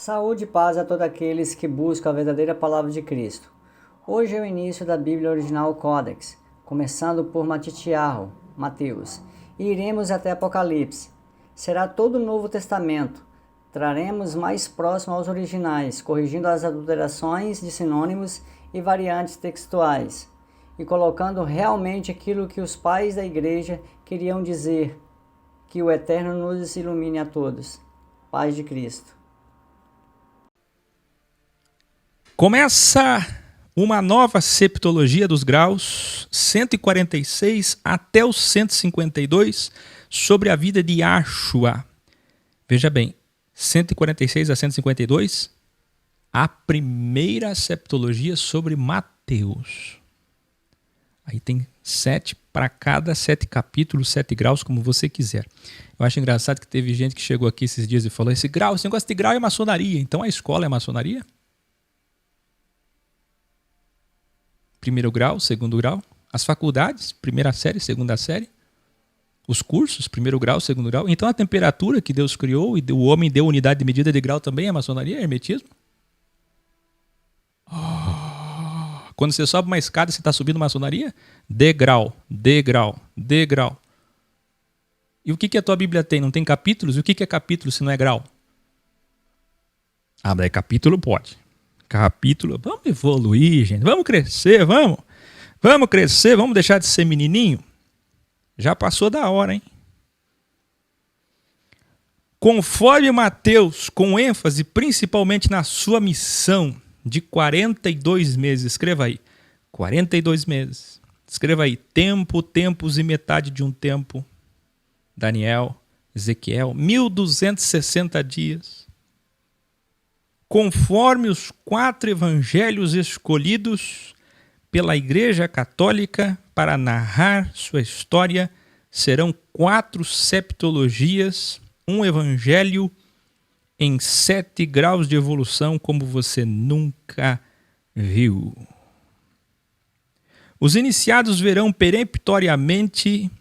Saúde e paz a todos aqueles que buscam a verdadeira palavra de Cristo. Hoje é o início da Bíblia Original Codex, começando por Matitiarro, Mateus, e iremos até Apocalipse. Será todo o Novo Testamento. Traremos mais próximo aos originais, corrigindo as adulterações de sinônimos e variantes textuais, e colocando realmente aquilo que os pais da igreja queriam dizer. Que o Eterno nos ilumine a todos. Paz de Cristo. Começa uma nova septologia dos graus 146 até o 152 sobre a vida de Yahshua. Veja bem, 146 a 152, a primeira septologia sobre Mateus. Aí tem 7 para cada 7 capítulos, 7 graus, como você quiser. Eu acho engraçado que teve gente que chegou aqui esses dias e falou: esse negócio de grau é maçonaria. Então a escola é maçonaria? Primeiro grau, segundo grau. As faculdades, primeira série, segunda série. Os cursos, primeiro grau, segundo grau. Então a temperatura que Deus criou e o homem deu unidade de medida de grau também é maçonaria, é hermetismo? Quando você sobe uma escada, você está subindo maçonaria? Degrau, degrau, degrau. E o que a tua Bíblia tem? Não tem capítulos? E o que é capítulo se não é grau? Ah, mas é capítulo pode. Capítulo, vamos evoluir, gente. Vamos crescer, vamos. Vamos crescer, vamos deixar de ser menininho. Já passou da hora, hein? Conforme Mateus, com ênfase principalmente na sua missão de 42 meses. Escreva aí. 42 meses. Escreva aí. Tempo, tempos e metade de um tempo. Daniel, Ezequiel. 1260 dias. Conforme os 4 evangelhos escolhidos pela Igreja Católica para narrar sua história, serão 4 septologias, um evangelho em 7 graus de evolução, como você nunca viu. Os iniciados verão peremptoriamente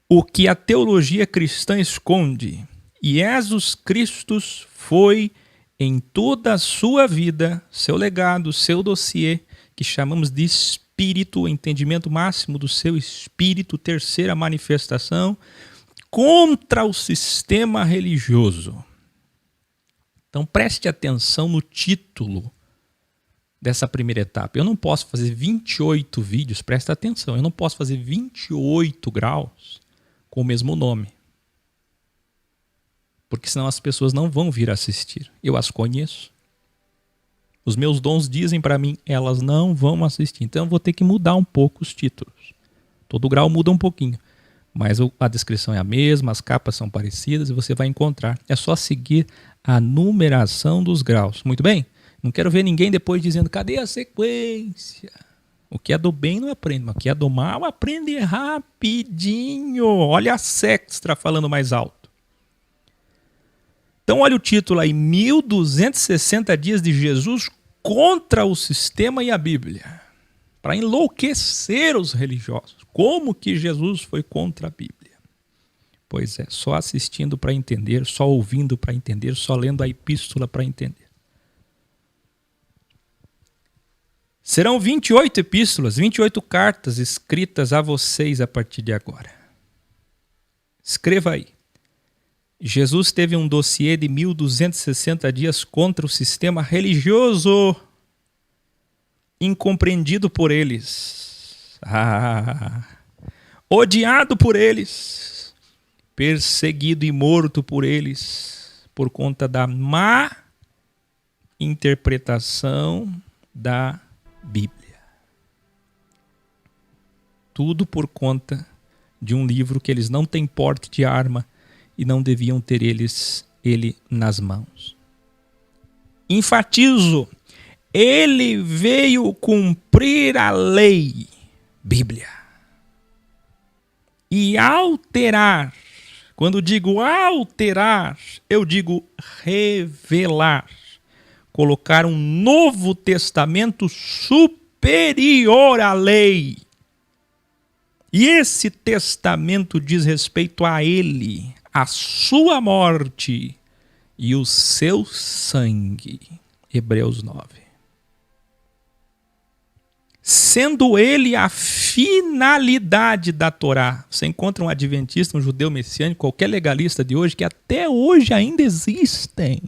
o que a teologia cristã esconde. E Jesus Cristo foi, em toda a sua vida, seu legado, seu dossiê, que chamamos de espírito, o entendimento máximo do seu espírito, terceira manifestação, contra o sistema religioso. Então preste atenção no título dessa primeira etapa. Eu não posso fazer 28 vídeos, presta atenção, eu não posso fazer 28 graus com o mesmo nome. Porque senão as pessoas não vão vir assistir. Eu as conheço. Os meus dons dizem para mim, elas não vão assistir. Então eu vou ter que mudar um pouco os títulos. Todo grau muda um pouquinho. Mas a descrição é a mesma, as capas são parecidas e você vai encontrar. É só seguir a numeração dos graus. Muito bem? Não quero ver ninguém depois dizendo, cadê a sequência? O que é do bem não aprende, mas o que é do mal aprende rapidinho. Olha a Sextra falando mais alto. Então olha o título aí, 1260 dias de Jesus contra o sistema e a Bíblia. Para enlouquecer os religiosos. Como que Jesus foi contra a Bíblia? Pois é, só assistindo para entender, só ouvindo para entender, só lendo a epístola para entender. Serão 28 epístolas, 28 cartas escritas a vocês a partir de agora. Escreva aí. Jesus teve um dossiê de 1260 dias contra o sistema religioso, incompreendido por eles, odiado por eles, perseguido e morto por eles, por conta da má interpretação da Bíblia. Tudo por conta de um livro que eles não têm porte de arma e não deviam ter ele nas mãos. Enfatizo, ele veio cumprir a lei, Bíblia, e alterar. Quando digo alterar, eu digo revelar. Colocar um novo testamento superior à lei. E esse testamento diz respeito a ele, a sua morte e o seu sangue. Hebreus 9. Sendo ele a finalidade da Torá. Você encontra um adventista, um judeu messiânico, qualquer legalista de hoje, que até hoje ainda existem.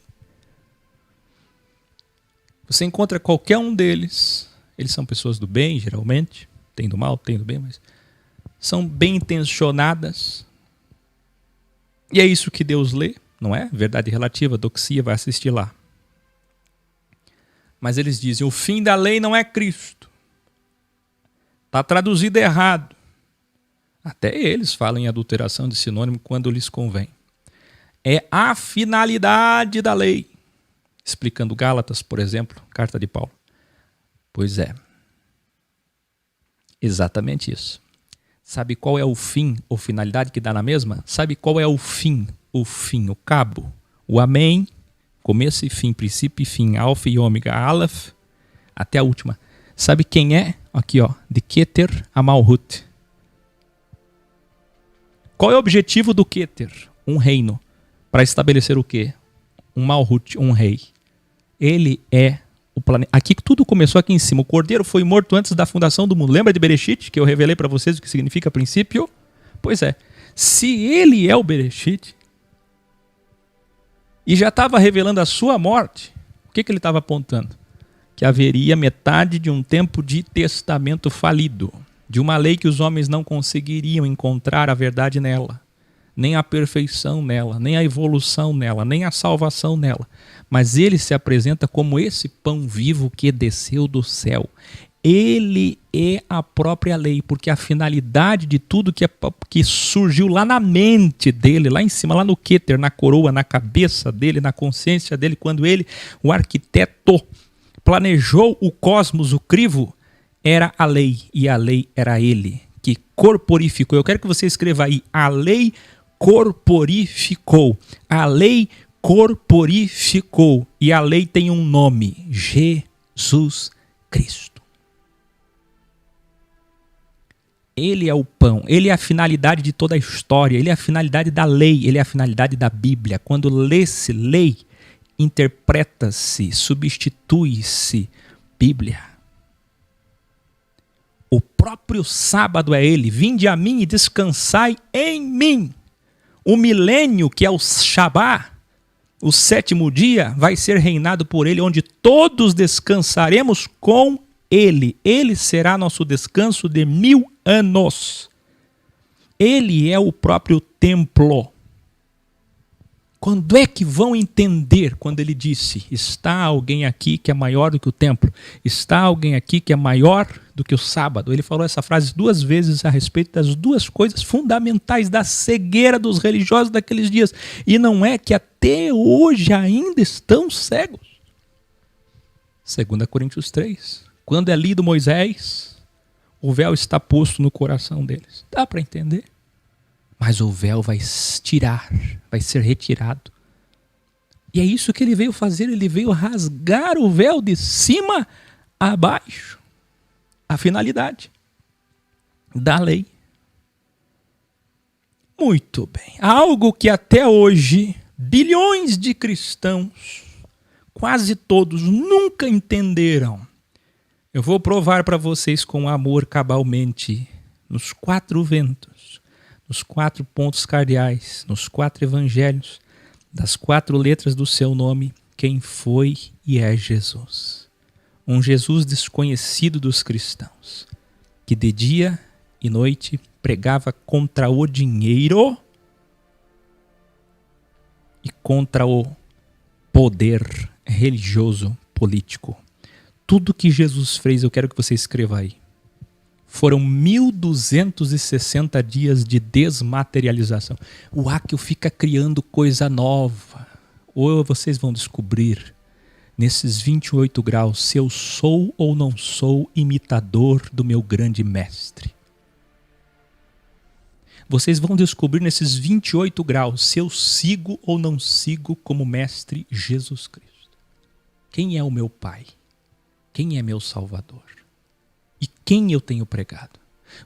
Você encontra qualquer um deles, eles são pessoas do bem, geralmente, tem do mal, tem do bem, mas são bem intencionadas. E é isso que Deus lê, não é? Verdade relativa, doxia, vai assistir lá. Mas eles dizem, o fim da lei não é Cristo. Está traduzido errado. Até eles falam em adulteração de sinônimo quando lhes convém. É a finalidade da lei. Explicando Gálatas, por exemplo, carta de Paulo. Pois é. Exatamente isso. Sabe qual é o fim ou finalidade que dá na mesma? Sabe qual é o fim? O fim, o cabo. O amém, começo e fim, princípio e fim, alfa e ômega, aleph, até a última. Sabe quem é? Aqui, ó, de Keter a Malhut. Qual é o objetivo do Keter? Um reino. Para estabelecer o quê? Um Malhut, um rei. Ele é o planeta. Aqui tudo começou aqui em cima. O cordeiro foi morto antes da fundação do mundo. Lembra de Bereshit, que eu revelei para vocês o que significa princípio? Pois é. Se ele é o Bereshit e já estava revelando a sua morte, o que ele estava apontando? Que haveria metade de um tempo de testamento falido, de uma lei que os homens não conseguiriam encontrar a verdade nela, nem a perfeição nela, nem a evolução nela, nem a salvação nela. Mas ele se apresenta como esse pão vivo que desceu do céu. Ele é a própria lei, porque a finalidade de tudo que surgiu lá na mente dele, lá em cima, lá no Keter, na coroa, na cabeça dele, na consciência dele, quando ele, o arquiteto, planejou o cosmos, o crivo, era a lei, e a lei era ele, que corporificou. Eu quero que você escreva aí, a lei corporificou. A lei corporificou. E a lei tem um nome, Jesus Cristo. Ele é o pão, ele é a finalidade de toda a história, ele é a finalidade da lei, ele é a finalidade da Bíblia. Quando lê-se lei, interpreta-se, substitui-se Bíblia. O próprio sábado é ele. Vinde a mim e descansai em mim. O milênio, que é o Shabá, o sétimo dia, vai ser reinado por ele, onde todos descansaremos com ele. Ele será nosso descanso de 1000 anos. Ele é o próprio templo. Quando é que vão entender quando ele disse, está alguém aqui que é maior do que o templo? Está alguém aqui que é maior do que o sábado? Ele falou essa frase 2 vezes a respeito das 2 coisas fundamentais da cegueira dos religiosos daqueles dias. E não é que até hoje ainda estão cegos. 2 Coríntios 3. Quando é lido Moisés, o véu está posto no coração deles. Dá para entender? Mas o véu vai ser retirado. E é isso que ele veio fazer, ele veio rasgar o véu de cima a baixo. A finalidade da lei. Muito bem. Algo que até hoje, bilhões de cristãos, quase todos, nunca entenderam. Eu vou provar para vocês com amor cabalmente, nos 4 ventos, nos 4 pontos cardeais, nos 4 evangelhos, das 4 letras do seu nome, quem foi e é Jesus. Um Jesus desconhecido dos cristãos, que de dia e noite pregava contra o dinheiro e contra o poder religioso político. Tudo que Jesus fez, eu quero que você escreva aí. Foram 1260 dias de desmaterialização. O Áquil fica criando coisa nova. Ou vocês vão descobrir, nesses 28 graus, se eu sou ou não sou imitador do meu grande mestre. Vocês vão descobrir nesses 28 graus, se eu sigo ou não sigo como mestre Jesus Cristo. Quem é o meu Pai? Quem é meu Salvador? E quem eu tenho pregado?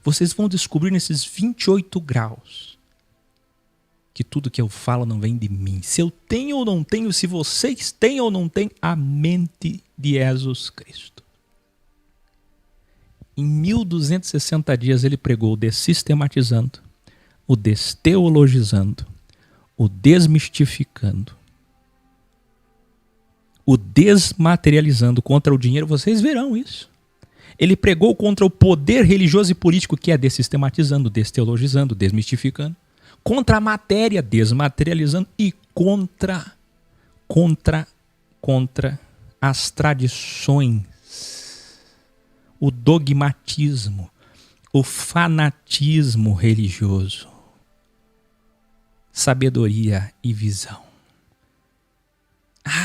Vocês vão descobrir nesses 28 graus que tudo que eu falo não vem de mim. Se eu tenho ou não tenho, se vocês têm ou não têm a mente de Jesus Cristo. Em 1260 dias ele pregou o dessistematizando, o desteologizando, o desmistificando, o desmaterializando contra o dinheiro. Vocês verão isso. Ele pregou contra o poder religioso e político, que é dessistematizando, desteologizando, desmistificando, contra a matéria, desmaterializando, e contra as tradições, o dogmatismo, o fanatismo religioso, sabedoria e visão.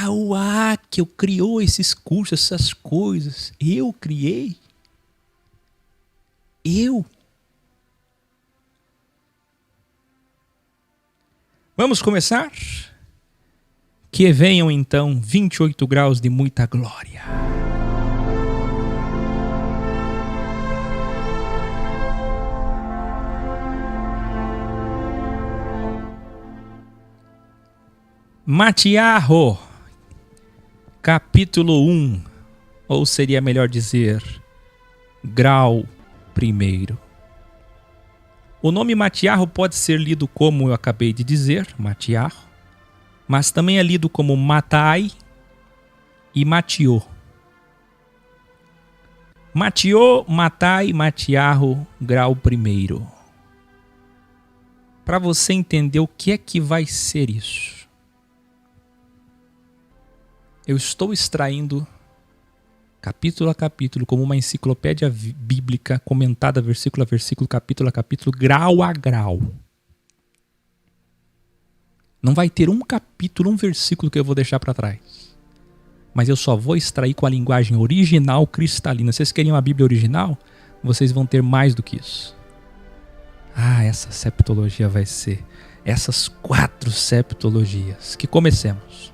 O Áquil criou esses cursos, essas coisas. Eu criei. Eu. Vamos começar? Que venham então 28 graus de muita glória. Matiarro, capítulo 1, ou seria melhor dizer, grau 1. O nome Matiarro pode ser lido como eu acabei de dizer, Matiarro, mas também é lido como Matai e Matiô. Matiô, Matai, Matiarro, grau 1. Para você entender o que é que vai ser isso, eu estou extraindo capítulo a capítulo, como uma enciclopédia bíblica, comentada versículo a versículo, capítulo a capítulo, grau a grau. Não vai ter um capítulo, um versículo que eu vou deixar para trás. Mas eu só vou extrair com a linguagem original cristalina. Vocês queriam a Bíblia original? Vocês vão ter mais do que isso. Essa septologia vai ser essas 4 septologias. Que comecemos.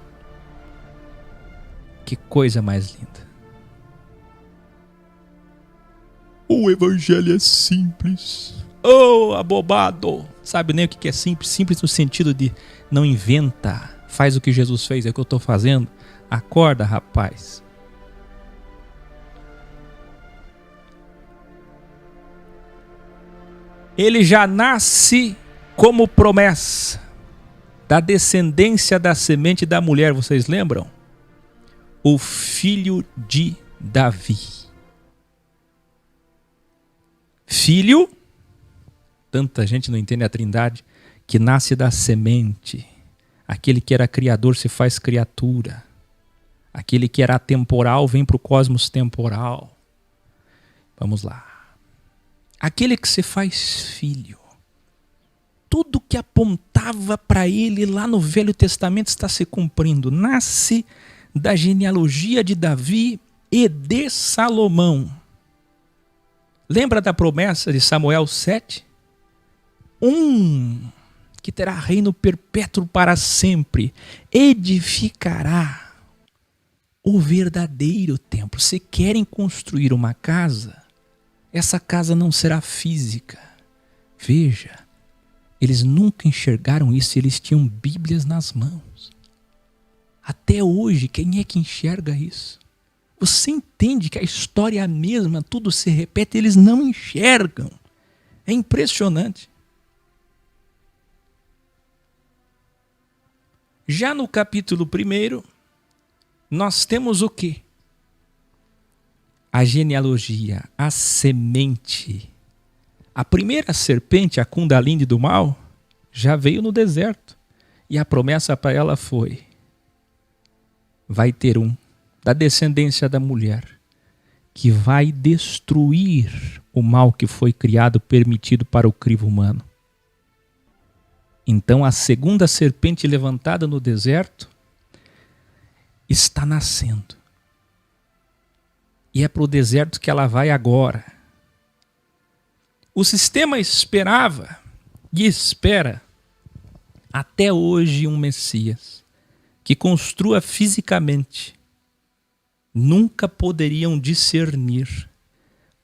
Que coisa mais linda. O evangelho é simples. Abobado. Sabe nem o que é simples? Simples no sentido de não inventa. Faz o que Jesus fez, é o que eu estou fazendo. Acorda, rapaz. Ele já nasce como promessa da descendência da semente da mulher. Vocês lembram? O filho de Davi. Filho, tanta gente não entende a Trindade, que nasce da semente. Aquele que era criador se faz criatura. Aquele que era atemporal vem para o cosmos temporal. Vamos lá. Aquele que se faz filho. Tudo que apontava para ele lá no Velho Testamento está se cumprindo. Nasce da genealogia de Davi e de Salomão. Lembra da promessa de Samuel 7? Que terá reino perpétuo para sempre, edificará o verdadeiro templo. Se querem construir uma casa, essa casa não será física. Veja, eles nunca enxergaram isso, eles tinham Bíblias nas mãos. Até hoje, quem é que enxerga isso? Você entende que a história é a mesma, tudo se repete, eles não enxergam. É impressionante. Já no capítulo 1, nós temos o quê? A genealogia, a semente. A primeira serpente, a Kundalini do mal, já veio no deserto. E a promessa para ela foi: vai ter da descendência da mulher que vai destruir o mal que foi criado, permitido para o crivo humano. Então a segunda serpente levantada no deserto está nascendo. E é para o deserto que ela vai agora. O sistema esperava e espera até hoje um Messias que construa fisicamente. Nunca poderiam discernir,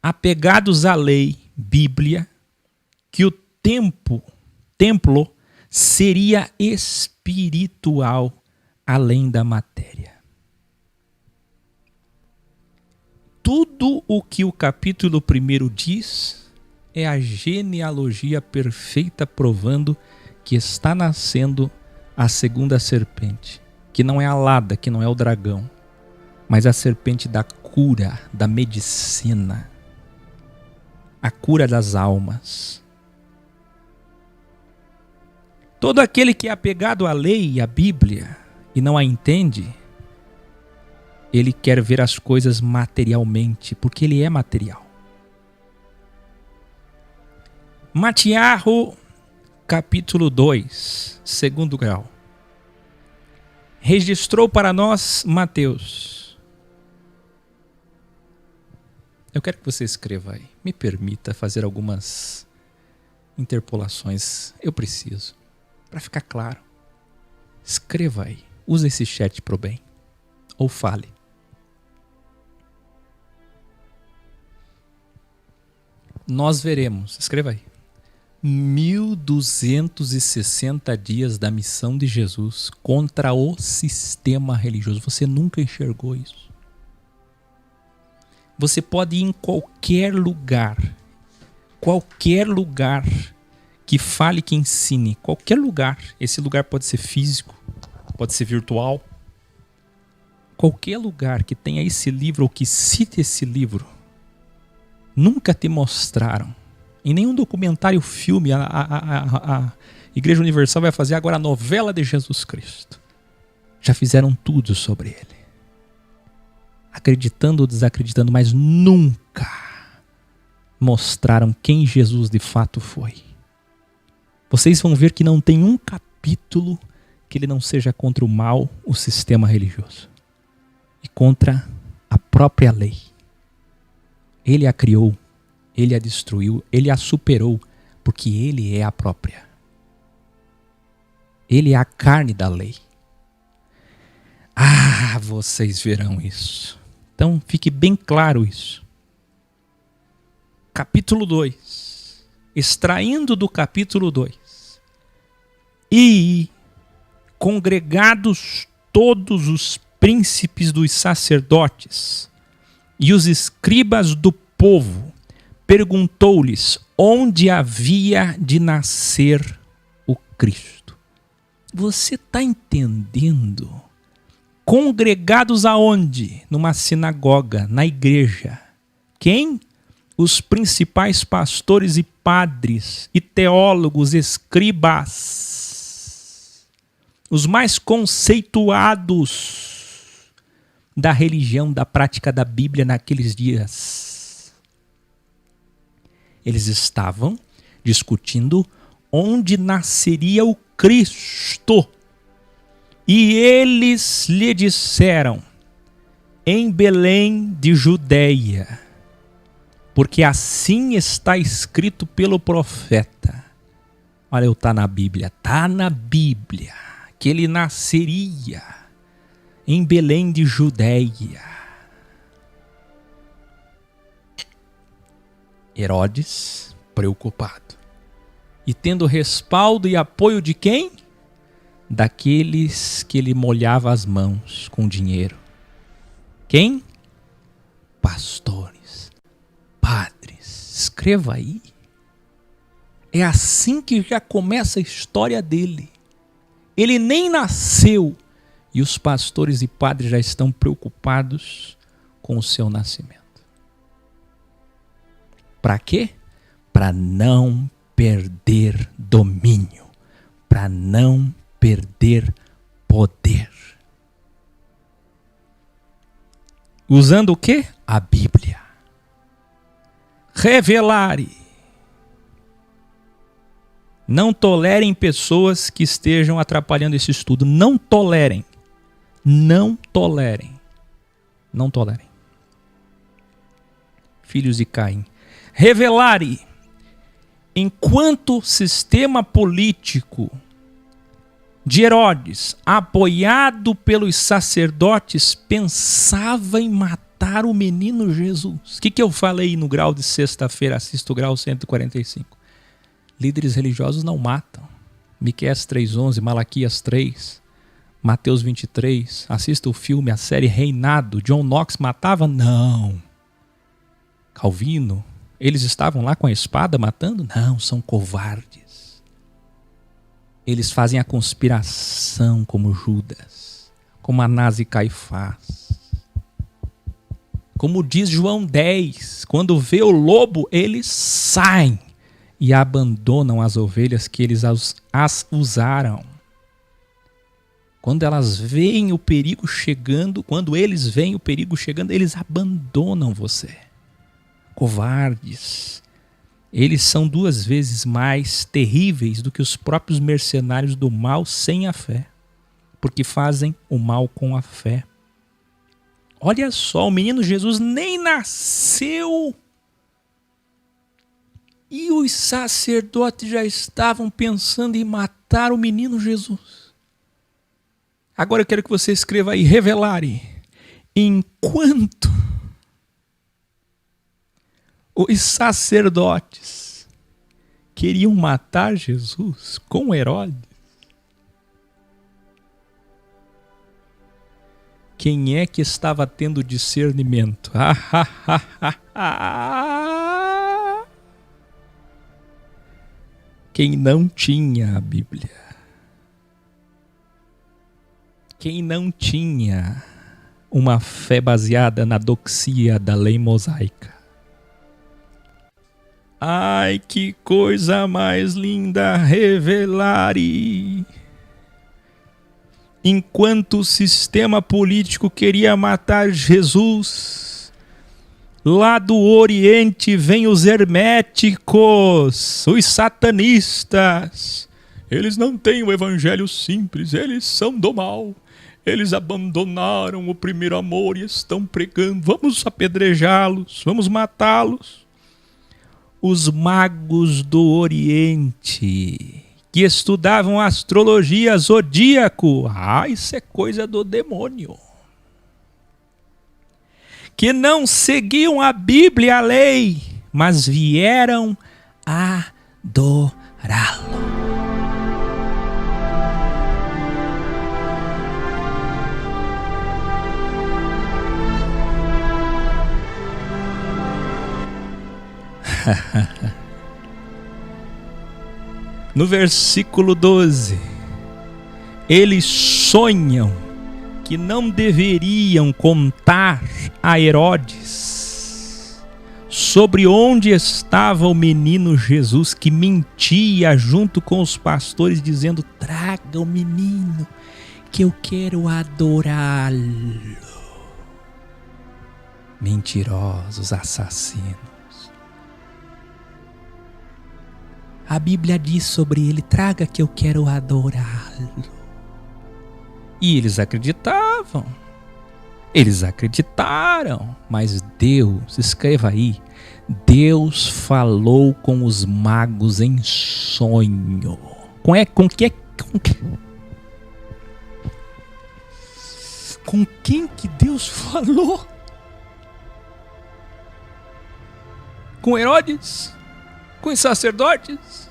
apegados à lei, Bíblia, que o templo seria espiritual além da matéria. Tudo o que o capítulo 1 diz é a genealogia perfeita provando que está nascendo a segunda serpente, que não é a Lada, que não é o dragão, mas a serpente da cura, da medicina, a cura das almas. Todo aquele que é apegado à lei e à Bíblia e não a entende, ele quer ver as coisas materialmente, porque ele é material. Matiarro, capítulo 2, segundo grau. Registrou para nós Mateus. Eu quero que você escreva aí. Me permita fazer algumas interpolações. Eu preciso. Para ficar claro. Escreva aí. Use esse chat pro bem. Ou fale. Nós veremos. Escreva aí. 1260 dias da missão de Jesus contra o sistema religioso. Você nunca enxergou isso. Você pode ir em qualquer lugar que fale, que ensine, qualquer lugar. Esse lugar pode ser físico, pode ser virtual. Qualquer lugar que tenha esse livro ou que cite esse livro, nunca te mostraram. Em nenhum documentário, filme, a Igreja Universal vai fazer agora a novela de Jesus Cristo. Já fizeram tudo sobre ele. Acreditando ou desacreditando, mas nunca mostraram quem Jesus de fato foi. Vocês vão ver que não tem um capítulo que ele não seja contra o mal, o sistema religioso. E contra a própria lei. Ele a criou. Ele a destruiu, ele a superou, porque ele é a própria. Ele é a carne da lei. Ah, vocês verão isso. Então, fique bem claro isso. Capítulo 2. Extraindo do capítulo 2. E congregados todos os príncipes dos sacerdotes e os escribas do povo, perguntou-lhes onde havia de nascer o Cristo. Você está entendendo? Congregados aonde? Numa sinagoga, na igreja. Quem? Os principais pastores e padres, e teólogos, escribas. Os mais conceituados da religião, da prática da Bíblia naqueles dias. Eles estavam discutindo onde nasceria o Cristo. E eles lhe disseram, em Belém de Judeia, porque assim está escrito pelo profeta. Olha, está na Bíblia, que ele nasceria em Belém de Judeia. Herodes, preocupado. E tendo respaldo e apoio de quem? Daqueles que ele molhava as mãos com dinheiro. Quem? Pastores, padres. Escreva aí. É assim que já começa a história dele. Ele nem nasceu e os pastores e padres já estão preocupados com o seu nascimento. Para quê? Para não perder domínio, para não perder poder. Usando o quê? A Bíblia. Revelare. Não tolerem pessoas que estejam atrapalhando esse estudo. Não tolerem. Não tolerem. Não tolerem. Filhos de Caim. Revelare. Enquanto o sistema político de Herodes, apoiado pelos sacerdotes, pensava em matar o menino Jesus. O que eu falei no grau de sexta-feira? Assista o grau 145. Líderes religiosos não matam. Miqueias 3:11, Malaquias 3, Mateus 23. Assista o filme, a série Reinado. John Knox matava? Não. Calvino, eles estavam lá com a espada matando? Não, são covardes. Eles fazem a conspiração como Judas, como Anás e Caifás. Como diz João 10, quando vê o lobo, eles saem e abandonam as ovelhas que eles as usaram. Quando elas veem o perigo chegando, quando eles veem o perigo chegando, eles abandonam você. Covardes. Eles são 2 vezes mais terríveis do que os próprios mercenários do mal sem a fé, porque fazem o mal com a fé. Olha só, o menino Jesus nem nasceu e os sacerdotes já estavam pensando em matar o menino Jesus. Agora eu quero que você escreva aí, revelare. Enquanto os sacerdotes queriam matar Jesus com Herodes, quem é que estava tendo discernimento? Quem não tinha a Bíblia. Quem não tinha uma fé baseada na doxia da lei mosaica. Ai, que coisa mais linda, revelare. Enquanto o sistema político queria matar Jesus, lá do Oriente vêm os herméticos, os satanistas. Eles não têm o evangelho simples, eles são do mal. Eles abandonaram o primeiro amor e estão pregando. Vamos apedrejá-los, vamos matá-los. Os magos do Oriente, que estudavam astrologia, zodíaco. Isso é coisa do demônio. Que não seguiam a Bíblia, a lei, mas vieram adorá-lo. No versículo 12, eles sonham que não deveriam contar a Herodes sobre onde estava o menino Jesus, que mentia junto com os pastores, dizendo: traga o menino, que eu quero adorá-lo. Mentirosos, assassinos. A Bíblia diz sobre ele: traga que eu quero adorá-lo. E eles acreditavam. Eles acreditaram. Mas Deus, escreva aí, Deus falou com os magos em sonho. Com quem que Deus falou? Com Herodes? Com os sacerdotes?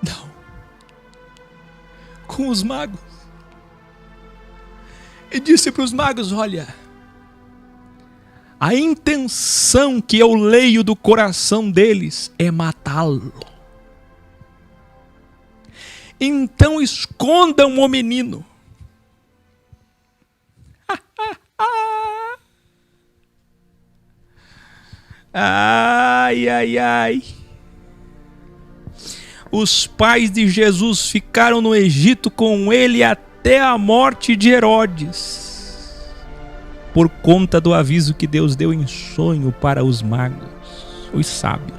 Não. Com os magos. E disse para os magos: olha, a intenção que eu leio do coração deles é matá-lo. Então escondam o menino. Ai, ai, ai. Os pais de Jesus ficaram no Egito com ele até a morte de Herodes, por conta do aviso que Deus deu em sonho para os magos, os sábios.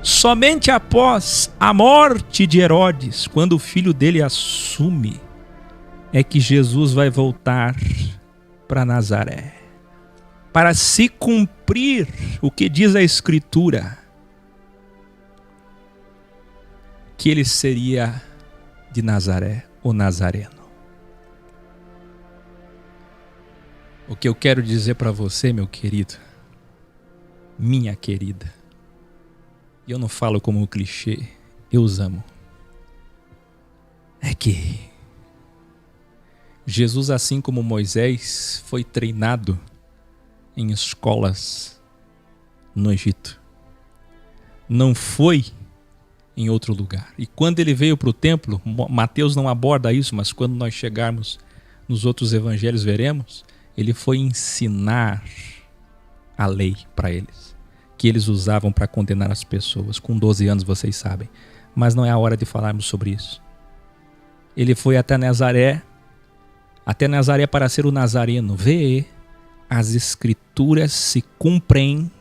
Somente após a morte de Herodes, quando o filho dele assume, é que Jesus vai voltar para Nazaré, para se cumprir o que diz a Escritura, que ele seria de Nazaré, o Nazareno. O que eu quero dizer para você, meu querido, minha querida, E eu não falo como um clichê, eu os amo. É que Jesus, assim como Moisés, foi treinado em escolas no Egito. Não foi em outro lugar. E quando ele veio para o templo, Mateus não aborda isso, mas quando nós chegarmos nos outros evangelhos veremos, ele foi ensinar a lei para eles, que eles usavam para condenar as pessoas. Com 12 anos, vocês sabem. Mas não é a hora de falarmos sobre isso. Ele foi até Nazaré para ser o nazareno. Vê, as escrituras se cumprem,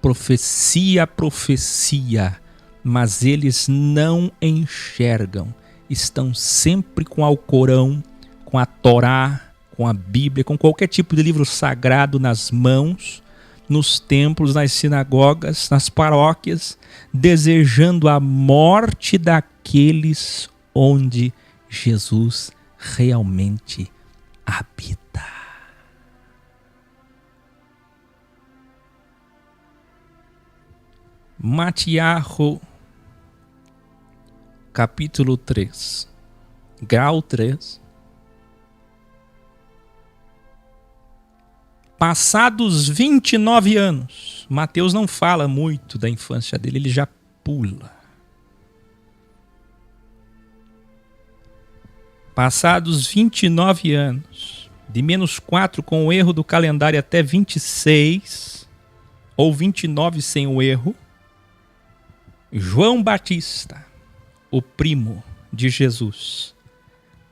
profecia a profecia, mas eles não enxergam. Estão sempre com o Alcorão, com a Torá, com a Bíblia, com qualquer tipo de livro sagrado nas mãos, nos templos, nas sinagogas, nas paróquias, desejando a morte daqueles onde Jesus realmente habita. Matiarro, capítulo 3, grau 3. Passados 29 anos, Mateus não fala muito da infância dele, ele já pula. Passados 29 anos, de -4 com o erro do calendário até 26, ou 29 sem o erro, João Batista, o primo de Jesus,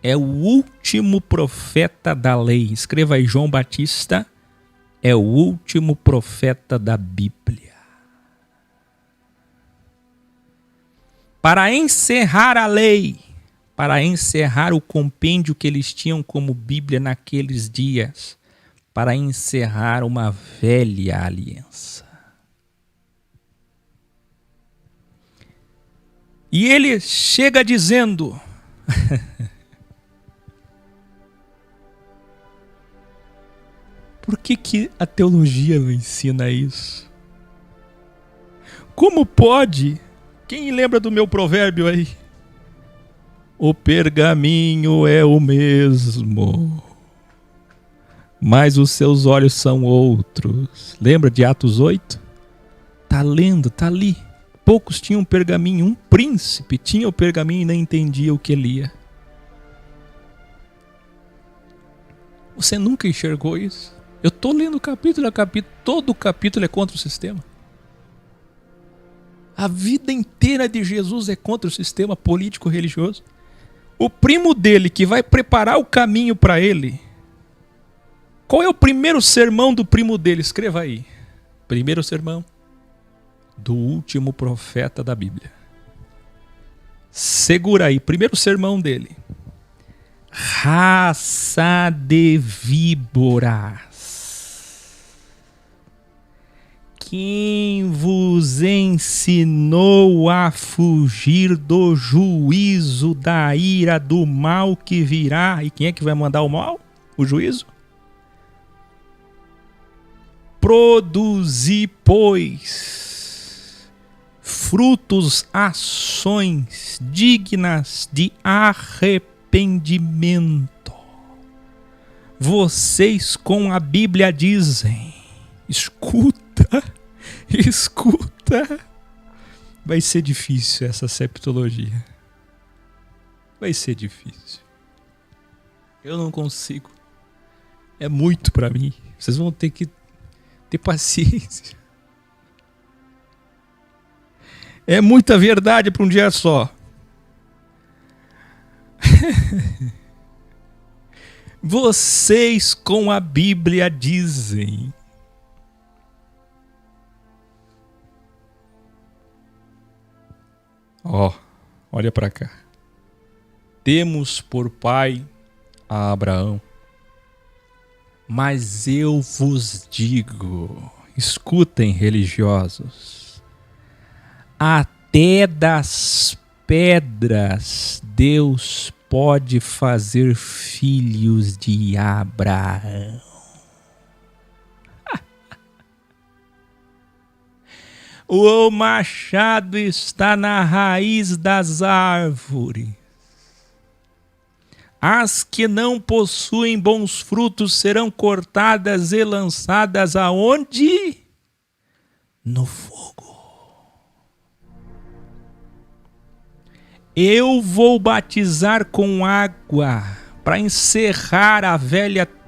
é o último profeta da lei. Escreva aí, João Batista é o último profeta da Bíblia. Para encerrar a lei, para encerrar o compêndio que eles tinham como Bíblia naqueles dias, para encerrar uma velha aliança. E ele chega dizendo: por que a teologia não ensina isso? Como pode? Quem lembra do meu provérbio aí? O pergaminho é o mesmo, mas os seus olhos são outros. Lembra de Atos 8? Tá lendo, tá ali. Poucos tinham pergaminho, um príncipe tinha o pergaminho e nem entendia o que lia. Você nunca enxergou isso? Eu estou lendo capítulo a capítulo, todo capítulo é contra o sistema. A vida inteira de Jesus é contra o sistema político-religioso. O primo dele que vai preparar o caminho para ele. Qual é o primeiro sermão do primo dele? Escreva aí. Primeiro sermão do último profeta da Bíblia. Segura aí, primeiro sermão dele. Raça de víboras, quem vos ensinou a fugir do juízo da ira do mal que virá? E quem é que vai mandar o mal? O juízo? Produzi, pois, frutos, ações dignas de arrependimento. Vocês com a Bíblia dizem: escuta, escuta. Vai ser difícil essa septologia. Vai ser difícil. Eu não consigo. É muito para mim. Vocês vão ter que ter paciência. É muita verdade para um dia só. Vocês com a Bíblia dizem. Olha para cá. Temos por pai a Abraão. Mas eu vos digo, escutem, religiosos, até das pedras Deus pode fazer filhos de Abraão. O machado está na raiz das árvores. As que não possuem bons frutos serão cortadas e lançadas aonde? No fogo. Eu vou batizar com água para encerrar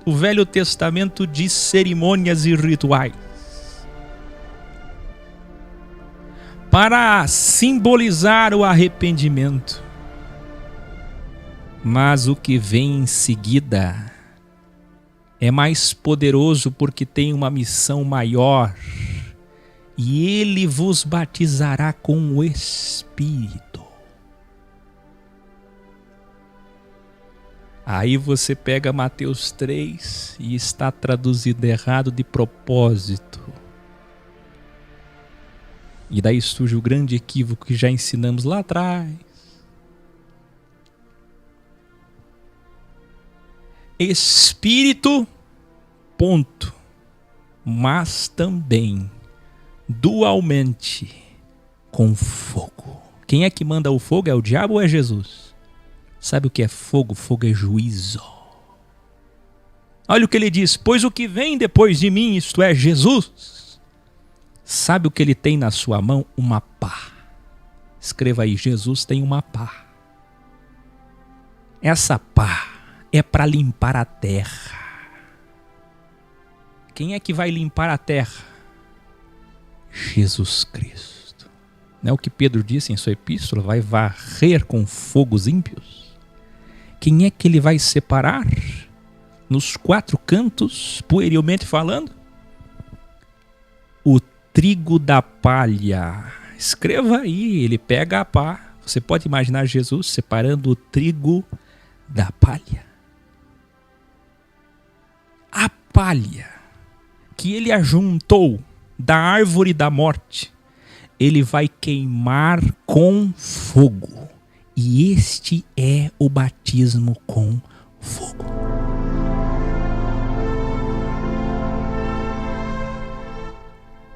o Velho Testamento de cerimônias e rituais. Para simbolizar o arrependimento. Mas o que vem em seguida é mais poderoso porque tem uma missão maior. E ele vos batizará com o Espírito. Aí você pega Mateus 3 e está traduzido errado de propósito. E daí surge o grande equívoco que já ensinamos lá atrás. Espírito, ponto. Mas também, dualmente, com fogo. Quem é que manda o fogo? É o diabo ou é Jesus? Sabe o que é fogo? Fogo é juízo. Olha o que ele diz. Pois o que vem depois de mim, isto é, Jesus, sabe o que ele tem na sua mão? Uma pá. Escreva aí, Jesus tem uma pá. Essa pá é para limpar a terra. Quem é que vai limpar a terra? Jesus Cristo. Não é o que Pedro disse em sua epístola? Vai varrer com fogo os ímpios. Quem é que ele vai separar? Nos quatro cantos, puerilmente falando? O trigo da palha. Escreva aí, ele pega a pá. Você pode imaginar Jesus separando o trigo da palha. A palha que ele ajuntou da árvore da morte, ele vai queimar com fogo. E este é o batismo com fogo.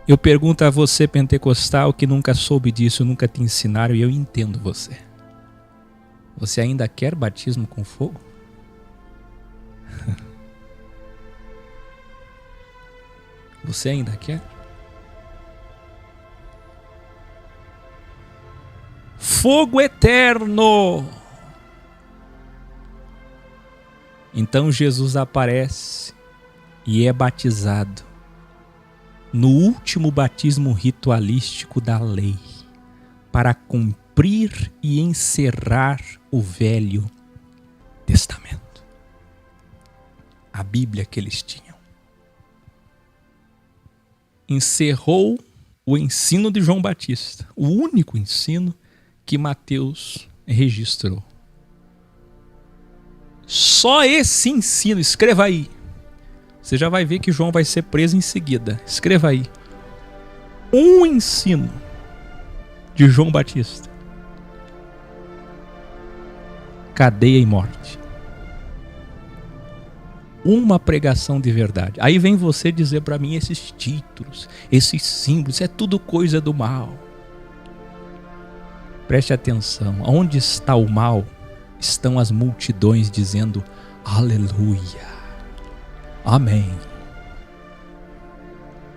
Eu pergunto a você, pentecostal, que nunca soube disso, nunca te ensinaram, e eu entendo você. Você ainda quer batismo com fogo? Você ainda quer? Fogo eterno! Então Jesus aparece e é batizado no último batismo ritualístico da lei, para cumprir e encerrar o Velho Testamento. A Bíblia que eles tinham. Encerrou o ensino de João Batista, o único ensino que Mateus registrou. Só esse ensino, escreva aí. Você já vai ver que João vai ser preso em seguida. Escreva aí. Um ensino de João Batista. Cadeia e morte. Uma pregação de verdade. Aí vem você dizer para mim esses títulos, esses símbolos, é tudo coisa do mal. Preste atenção. Onde está o mal, estão as multidões dizendo aleluia, amém.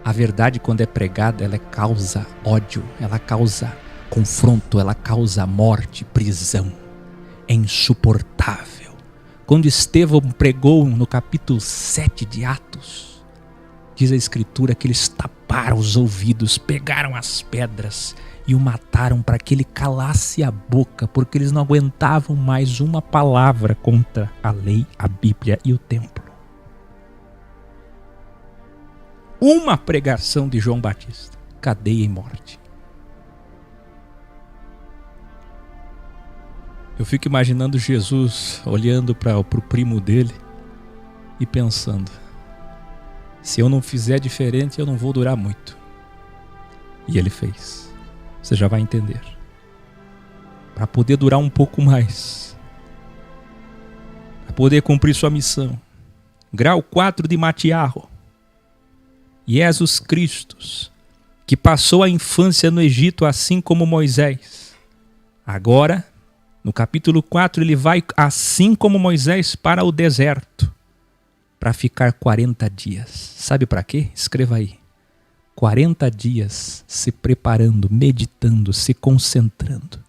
A verdade, quando é pregada, ela causa ódio, ela causa confronto, ela causa morte, prisão. É insuportável. Quando Estevão pregou no capítulo 7 de Atos, diz a Escritura que eles taparam os ouvidos, pegaram as pedras e o mataram para que ele calasse a boca, porque eles não aguentavam mais uma palavra contra a lei, a Bíblia e o templo. Uma pregação de João Batista, cadeia e morte. Eu fico imaginando Jesus olhando para o primo dele e pensando, se eu não fizer diferente, eu não vou durar muito. E ele fez. Você já vai entender. Para poder durar um pouco mais. Para poder cumprir sua missão. Grau 4 de Matiarro. Jesus Cristo que passou a infância no Egito, assim como Moisés. Agora, no capítulo 4, ele vai, assim como Moisés, para o deserto, para ficar 40 dias. Sabe para quê? Escreva aí. 40 dias se preparando, meditando, se concentrando,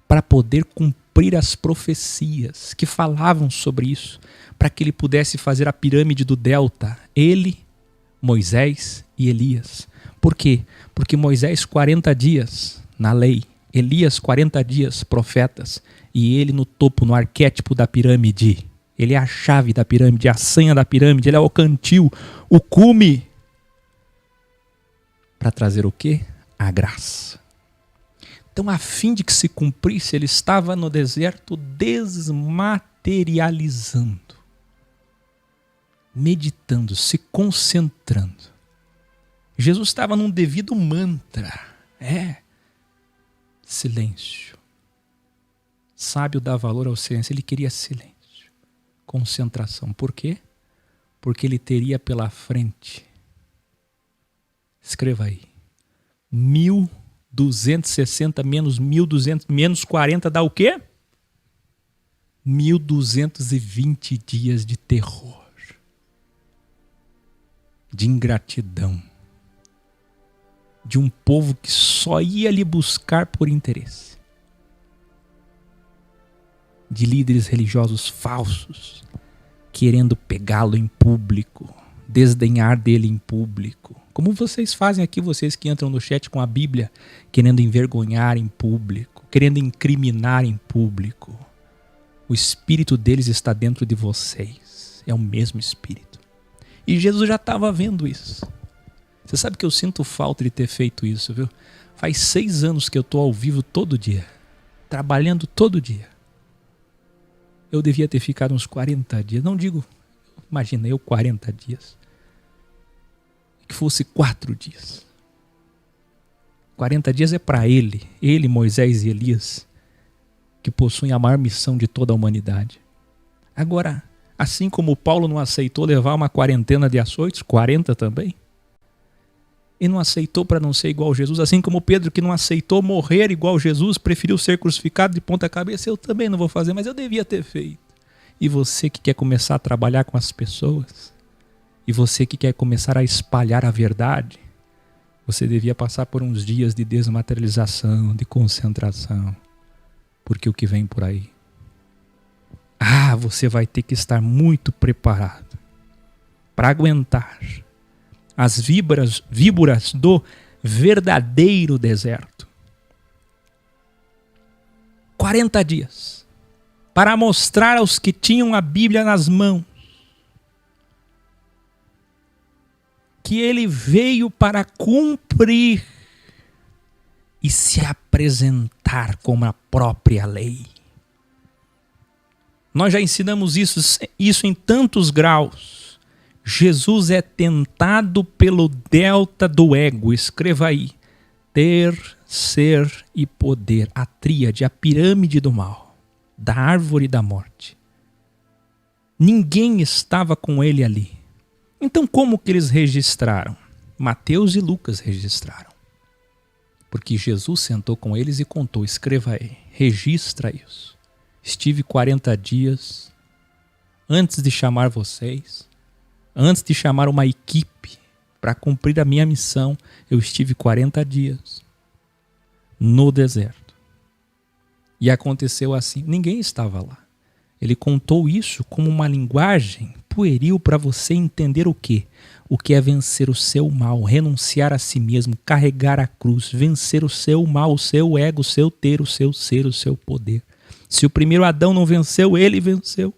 para poder cumprir as profecias que falavam sobre isso, para que ele pudesse fazer a pirâmide do delta, ele, Moisés e Elias. Por quê? Porque Moisés 40 dias na lei, Elias 40 dias profetas, e ele no topo, no arquétipo da pirâmide. Ele é a chave da pirâmide, a senha da pirâmide, ele é o cantil, o cume, para trazer o quê? A graça. Então, a fim de que se cumprisse, ele estava no deserto desmaterializando, meditando, se concentrando. Jesus estava num devido mantra. Silêncio. Sábio dá valor ao silêncio. Ele queria silêncio. Concentração. Por quê? Porque ele teria pela frente, escreva aí, 1.260 menos 1.200 menos 40 dá o quê? 1.220 dias de terror, de ingratidão, de um povo que só ia lhe buscar por interesse, de líderes religiosos falsos, querendo pegá-lo em público, desdenhar dele em público. Como vocês fazem aqui, vocês que entram no chat com a Bíblia, querendo envergonhar em público, querendo incriminar em público. O espírito deles está dentro de vocês. É o mesmo espírito. E Jesus já estava vendo isso. Você sabe que eu sinto falta de ter feito isso, viu? Faz 6 anos que eu estou ao vivo todo dia, trabalhando todo dia. Eu devia ter ficado uns 40 dias, não digo, imagina eu 40 dias. Que fosse 4 dias. 40 dias é para ele, Moisés e Elias, que possuem a maior missão de toda a humanidade. Agora, assim como Paulo não aceitou levar uma quarentena de açoites, 40 também, e não aceitou para não ser igual a Jesus, assim como Pedro que não aceitou morrer igual a Jesus, preferiu ser crucificado de ponta cabeça, eu também não vou fazer, mas eu devia ter feito. E você que quer começar a trabalhar com as pessoas, e você que quer começar a espalhar a verdade, você devia passar por uns dias de desmaterialização, de concentração, porque o que vem por aí, você vai ter que estar muito preparado para aguentar as víboras do verdadeiro deserto. 40 dias para mostrar aos que tinham a Bíblia nas mãos que ele veio para cumprir e se apresentar como a própria lei. Nós já ensinamos isso em tantos graus. Jesus é tentado pelo delta do ego. Escreva aí. Ter, ser e poder. A tríade, a pirâmide do mal. Da árvore da morte. Ninguém estava com ele ali. Então como que eles registraram? Mateus e Lucas registraram. Porque Jesus sentou com eles e contou. Escreva aí. Registra isso. Estive 40 dias antes de chamar vocês. Antes de chamar uma equipe para cumprir a minha missão, eu estive 40 dias no deserto. E aconteceu assim. Ninguém estava lá. Ele contou isso como uma linguagem pueril para você entender o quê? O que é vencer o seu mal, renunciar a si mesmo, carregar a cruz, vencer o seu mal, o seu ego, o seu ter, o seu ser, o seu poder. Se o primeiro Adão não venceu, ele venceu.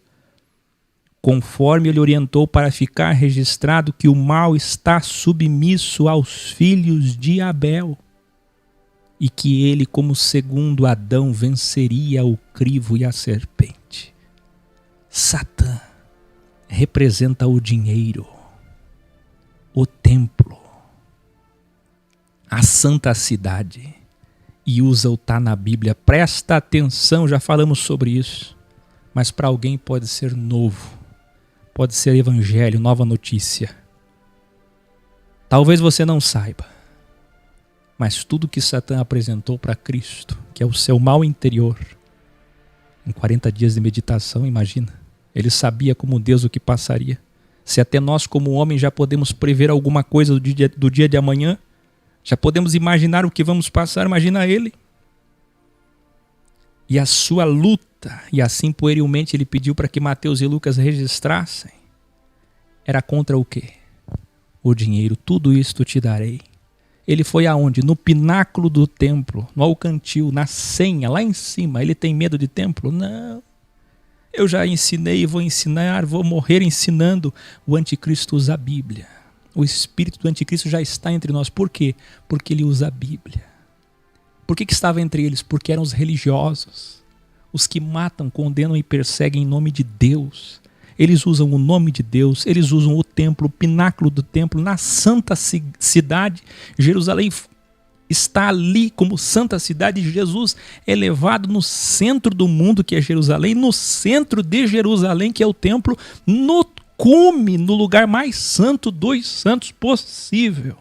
Conforme ele orientou para ficar registrado que o mal está submisso aos filhos de Abel e que ele, como segundo Adão, venceria o crivo e a serpente. Satã representa o dinheiro, o templo, a santa cidade e usa o tá na Bíblia. Presta atenção, já falamos sobre isso, mas para alguém pode ser novo. Pode ser evangelho, nova notícia. Talvez você não saiba, Mas tudo que Satã apresentou para Cristo, que é o seu mal interior, em 40 dias de meditação, imagina. Ele sabia como Deus o que passaria. Se até nós como homens já podemos prever alguma coisa do dia de amanhã, já podemos imaginar o que vamos passar, imagina ele. E a sua luta, e assim puerilmente ele pediu para que Mateus e Lucas registrassem, era contra o quê? O dinheiro. Tudo isto te darei. Ele foi aonde? No pináculo do templo, no alcantil, na senha, lá em cima. Ele tem medo de templo? Não. Eu já ensinei e vou ensinar, vou morrer ensinando. O anticristo usa a Bíblia. O espírito do anticristo já está entre nós. Por quê? Porque ele usa a Bíblia. Por que estava entre eles? Porque eram os religiosos. Os que matam, condenam e perseguem em nome de Deus. Eles usam o nome de Deus, eles usam o templo, o pináculo do templo, na santa cidade. Jerusalém está ali como santa cidade. Jesus é levado no centro do mundo, que é Jerusalém, no centro de Jerusalém, que é o templo, no cume, no lugar mais santo dos santos possível.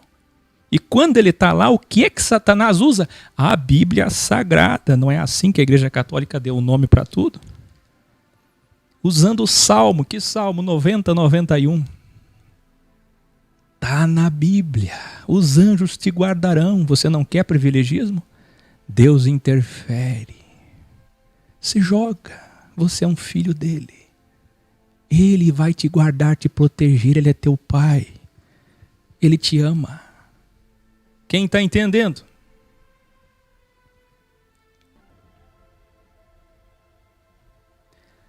E quando ele está lá, o que é que Satanás usa? A Bíblia Sagrada. Não é assim que a Igreja Católica deu o nome para tudo? Usando o Salmo, que Salmo 90, 91. Está na Bíblia. Os anjos te guardarão. Você não quer privilegismo? Deus interfere. Se joga. Você é um filho dele. Ele vai te guardar, te proteger. Ele é teu pai. Ele te ama. Quem está entendendo?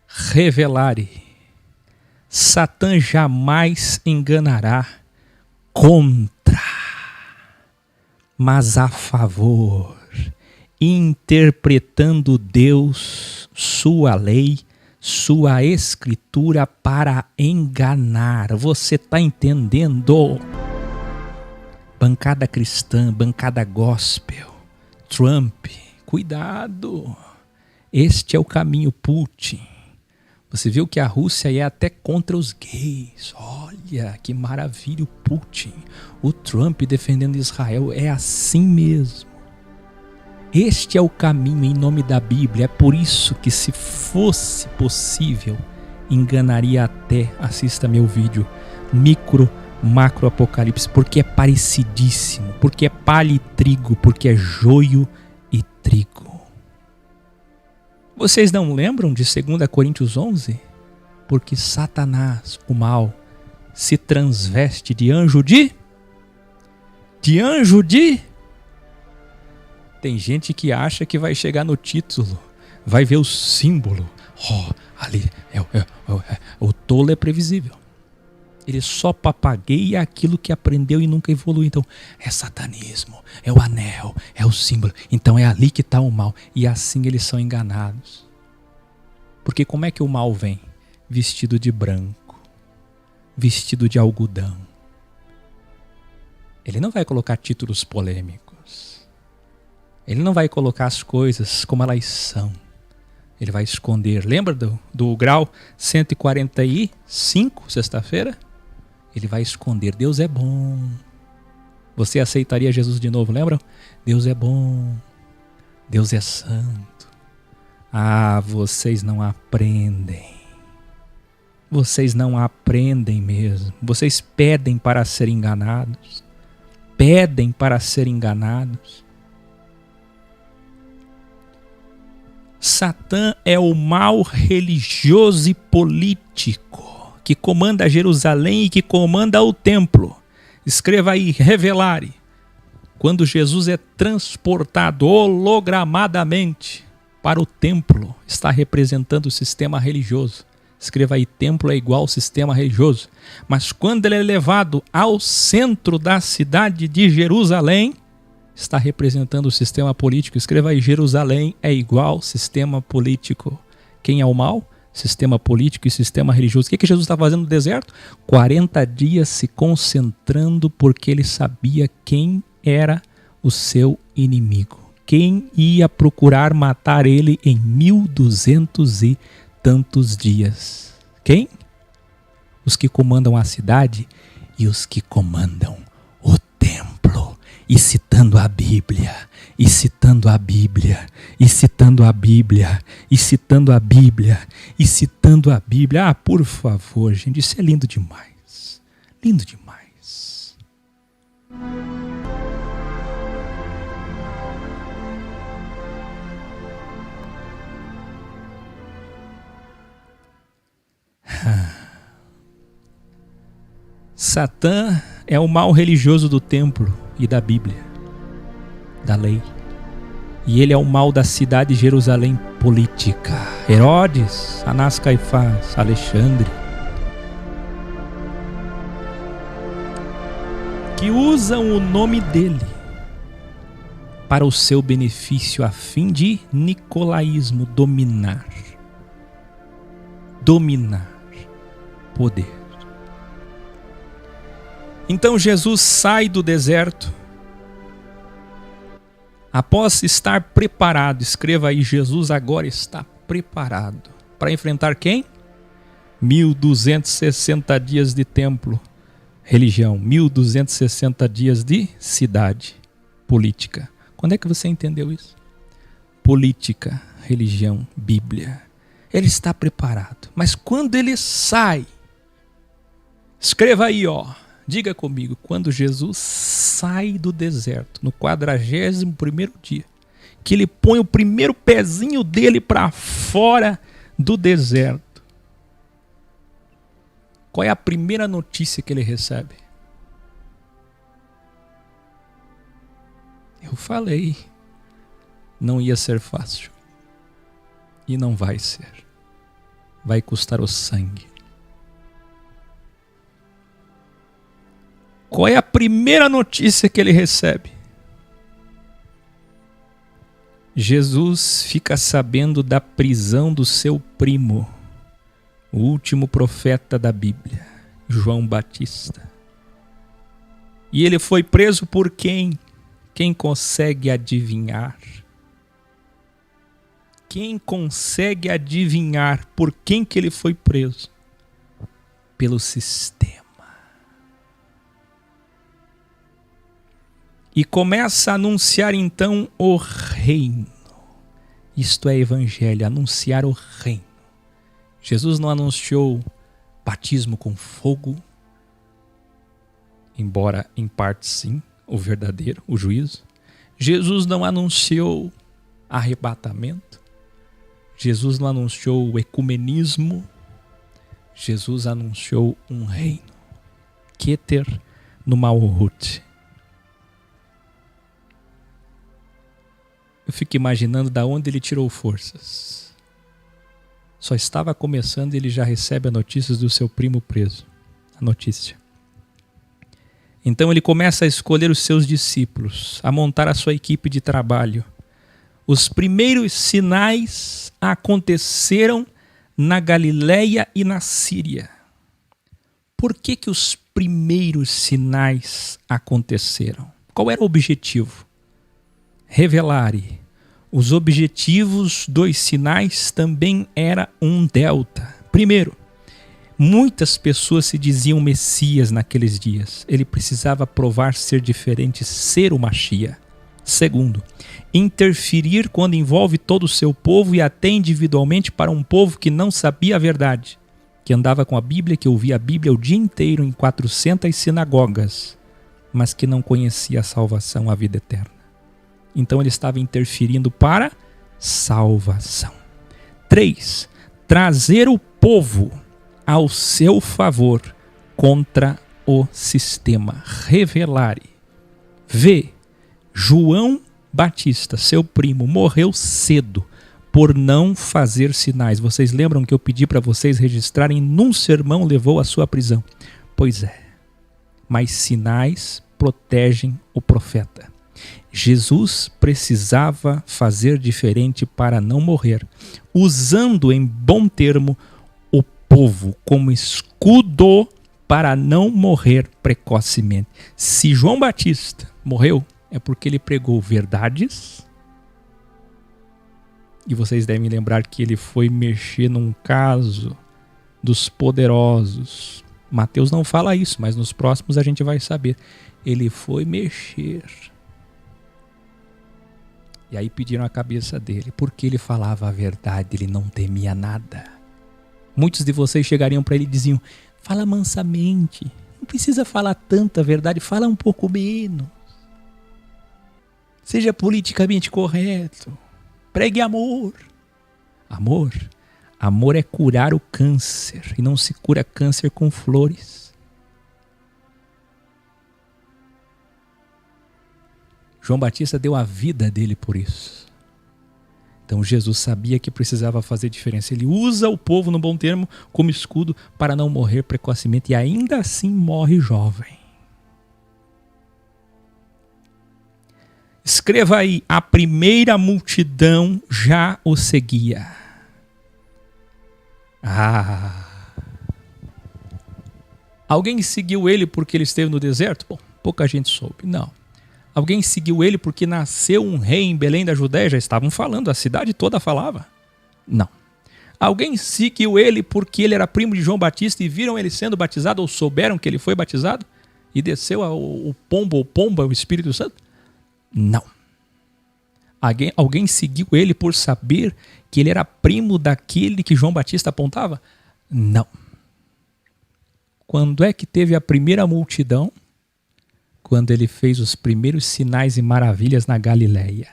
Revelare. Satã jamais enganará contra, mas a favor, interpretando Deus, sua lei, sua escritura para enganar. Você está entendendo? Bancada cristã, bancada gospel, Trump, cuidado. Este é o caminho. Putin. Você viu que a Rússia é até contra os gays. Olha, que maravilha o Putin. O Trump defendendo Israel. É assim mesmo. Este é o caminho em nome da Bíblia. É por isso que, se fosse possível, enganaria até, assista meu vídeo, macro apocalipse, porque é parecidíssimo, porque é palha e trigo, porque é joio e trigo. Vocês não lembram de 2 Coríntios 11? Porque Satanás, o mal, se transveste de anjo de... Tem gente que acha que vai chegar no título, vai ver o símbolo. Ali, o tolo é previsível. Ele só papagueia aquilo que aprendeu e nunca evolui. Então, é satanismo, é o anel, é o símbolo. Então é ali que está o mal. E assim eles são enganados. Porque como é que o mal vem? Vestido de branco, vestido de algodão. Ele não vai colocar títulos polêmicos. Ele não vai colocar as coisas como elas são. Ele vai esconder. Lembra do grau 145, sexta-feira? Ele vai esconder. Deus é bom. Você aceitaria Jesus de novo, lembram? Deus é bom. Deus é santo. Ah, vocês não aprendem. Vocês não aprendem mesmo. Vocês pedem para ser enganados. Pedem para ser enganados. Satã é o mal religioso e político que comanda Jerusalém e que comanda o templo. Escreva aí, revelare. Quando Jesus é transportado hologramadamente para o templo, está representando o sistema religioso. Escreva aí, templo é igual ao sistema religioso. Mas quando ele é levado ao centro da cidade de Jerusalém, está representando o sistema político. Escreva aí, Jerusalém é igual ao sistema político. Quem é o mal? Sistema político e sistema religioso. O que Jesus está fazendo no deserto? 40 dias se concentrando, porque ele sabia quem era o seu inimigo. Quem ia procurar matar ele em 1200 e tantos dias. Quem? Os que comandam a cidade e os que comandam o templo. e citando a Bíblia, e citando a Bíblia, e citando a Bíblia, e citando a Bíblia, e citando a Bíblia. Ah, por favor, gente, isso é lindo demais. Lindo demais. Satã é o mal religioso do templo e da Bíblia, da lei. E ele é o mal da cidade de Jerusalém política. Herodes, Anás, Caifás, Alexandre, que usam o nome dele para o seu benefício a fim de nicolaísmo, dominar poder. Então Jesus sai do deserto após estar preparado. Escreva aí, Jesus agora está preparado para enfrentar quem? 1260 dias de templo, religião, 1260 dias de cidade, política. Quando é que você entendeu isso? Política, religião, Bíblia. Ele está preparado. Mas quando ele sai, escreva aí, diga comigo, quando Jesus sai do deserto, no 41º dia, que ele põe o primeiro pezinho dele para fora do deserto, qual é a primeira notícia que ele recebe? Eu falei, não ia ser fácil. E não vai ser. Vai custar o sangue. Qual é a primeira notícia que ele recebe? Jesus fica sabendo da prisão do seu primo, o último profeta da Bíblia, João Batista. E ele foi preso por quem? Quem consegue adivinhar? Quem consegue adivinhar por quem que ele foi preso? Pelo sistema. E começa a anunciar então o reino. Isto é evangelho, anunciar o reino. Jesus não anunciou batismo com fogo, embora em parte sim, o verdadeiro, o juízo. Jesus não anunciou arrebatamento. Jesus não anunciou o ecumenismo. Jesus anunciou um reino. Keter no Malhut. Eu fico imaginando da onde ele tirou forças. Só estava começando e ele já recebe a notícia do seu primo preso. A notícia. Então ele começa a escolher os seus discípulos, a montar a sua equipe de trabalho. Os primeiros sinais aconteceram na Galileia e na Síria. Por que que os primeiros sinais aconteceram? Qual era o objetivo? Revelare. Os objetivos dos sinais também era um delta. Primeiro, muitas pessoas se diziam Messias naqueles dias. Ele precisava provar ser diferente, ser o Mashiach. Segundo, interferir quando envolve todo o seu povo e até individualmente para um povo que não sabia a verdade, que andava com a Bíblia, que ouvia a Bíblia o dia inteiro em 400 sinagogas, mas que não conhecia a salvação, a vida eterna. Então ele estava interferindo para salvação. 3. Trazer o povo ao seu favor contra o sistema. Revelare. V. João Batista, seu primo, morreu cedo por não fazer sinais. Vocês lembram que eu pedi para vocês registrarem num sermão levou à sua prisão? Pois é. Mas sinais protegem o profeta. Jesus precisava fazer diferente para não morrer, usando em bom termo o povo como escudo para não morrer precocemente. Se João Batista morreu, é porque ele pregou verdades. E vocês devem lembrar que ele foi mexer num caso dos poderosos. Mateus não fala isso, mas nos próximos a gente vai saber. Ele foi mexer E aí pediram a cabeça dele, porque ele falava a verdade, ele não temia nada. Muitos de vocês chegariam para ele e diziam, fala mansamente, não precisa falar tanta verdade, fala um pouco menos. Seja politicamente correto, pregue amor. Amor é curar o câncer, e não se cura câncer com flores. João Batista deu a vida dele por isso. Então Jesus sabia que precisava fazer diferença. Ele usa o povo, no bom termo, como escudo para não morrer precocemente e ainda assim morre jovem. Escreva aí, a primeira multidão já o seguia. Alguém seguiu ele porque ele esteve no deserto? Bom, pouca gente soube, não. Alguém seguiu ele porque nasceu um rei em Belém da Judéia? Já estavam falando, a cidade toda falava. Não. Alguém seguiu ele porque ele era primo de João Batista e viram ele sendo batizado ou souberam que ele foi batizado? E desceu o pombo ou pomba, o Espírito Santo? Não. Alguém seguiu ele por saber que ele era primo daquele que João Batista apontava? Não. Quando é que teve a primeira multidão? Quando ele fez os primeiros sinais e maravilhas na Galileia.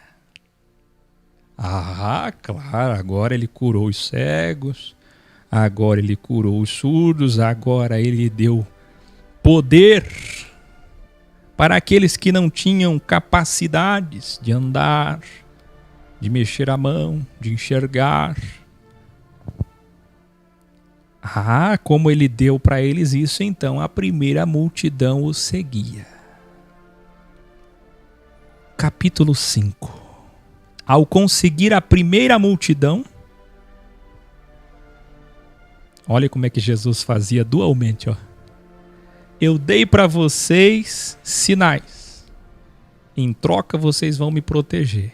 Claro, agora ele curou os cegos, agora ele curou os surdos, agora ele deu poder para aqueles que não tinham capacidades de andar, de mexer a mão, de enxergar. Como ele deu para eles isso, então a primeira multidão o seguia. Capítulo 5. Ao conseguir a primeira multidão, olha como é que Jesus fazia dualmente, ó. Eu dei para vocês sinais. Em troca vocês vão me proteger.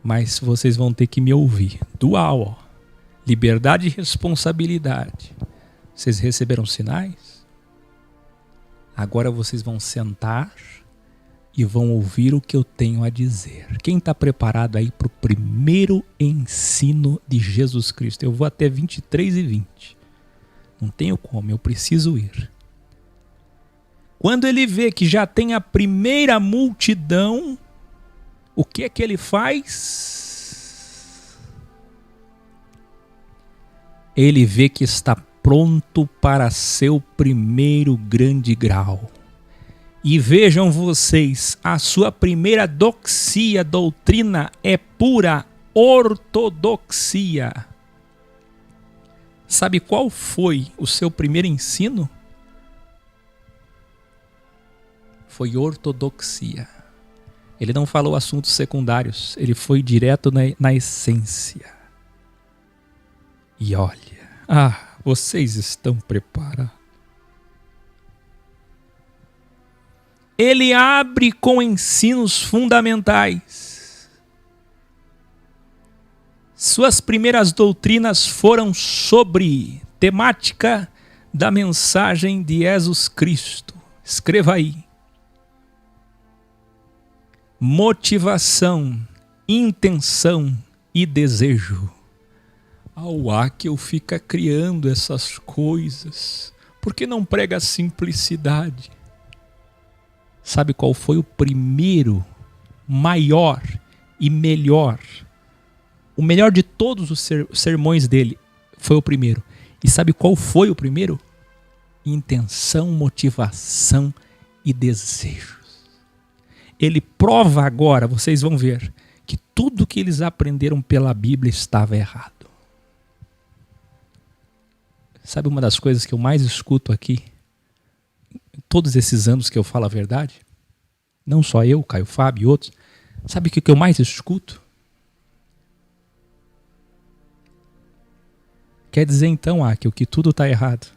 Mas vocês vão ter que me ouvir. Dual, ó. Liberdade e responsabilidade. Vocês receberam sinais? Agora vocês vão sentar e vão ouvir o que eu tenho a dizer. Quem está preparado aí para o primeiro ensino de Jesus Cristo? Eu vou até 23 e 20. Não tenho como, eu preciso ir. Quando ele vê que já tem a primeira multidão, o que é que ele faz? Ele vê que está pronto para seu primeiro grande grau. E vejam vocês, a sua primeira doxia, doutrina, é pura ortodoxia. Sabe qual foi o seu primeiro ensino? Foi ortodoxia. Ele não falou assuntos secundários, ele foi direto na essência. E olha, vocês estão preparados. Ele abre com ensinos fundamentais. Suas primeiras doutrinas foram sobre temática da mensagem de Jesus Cristo. Escreva aí. Motivação, intenção e desejo. Que eu fica criando essas coisas. Por que não prega a simplicidade? Sabe qual foi o primeiro, maior e melhor? O melhor de todos os sermões dele foi o primeiro. E sabe qual foi o primeiro? Intenção, motivação e desejos. Ele prova agora, vocês vão ver, que tudo que eles aprenderam pela Bíblia estava errado. Sabe uma das coisas que eu mais escuto aqui? Todos esses anos que eu falo a verdade, não só eu, Caio Fábio e outros, sabe o que eu mais escuto? Quer dizer então, que tudo está errado.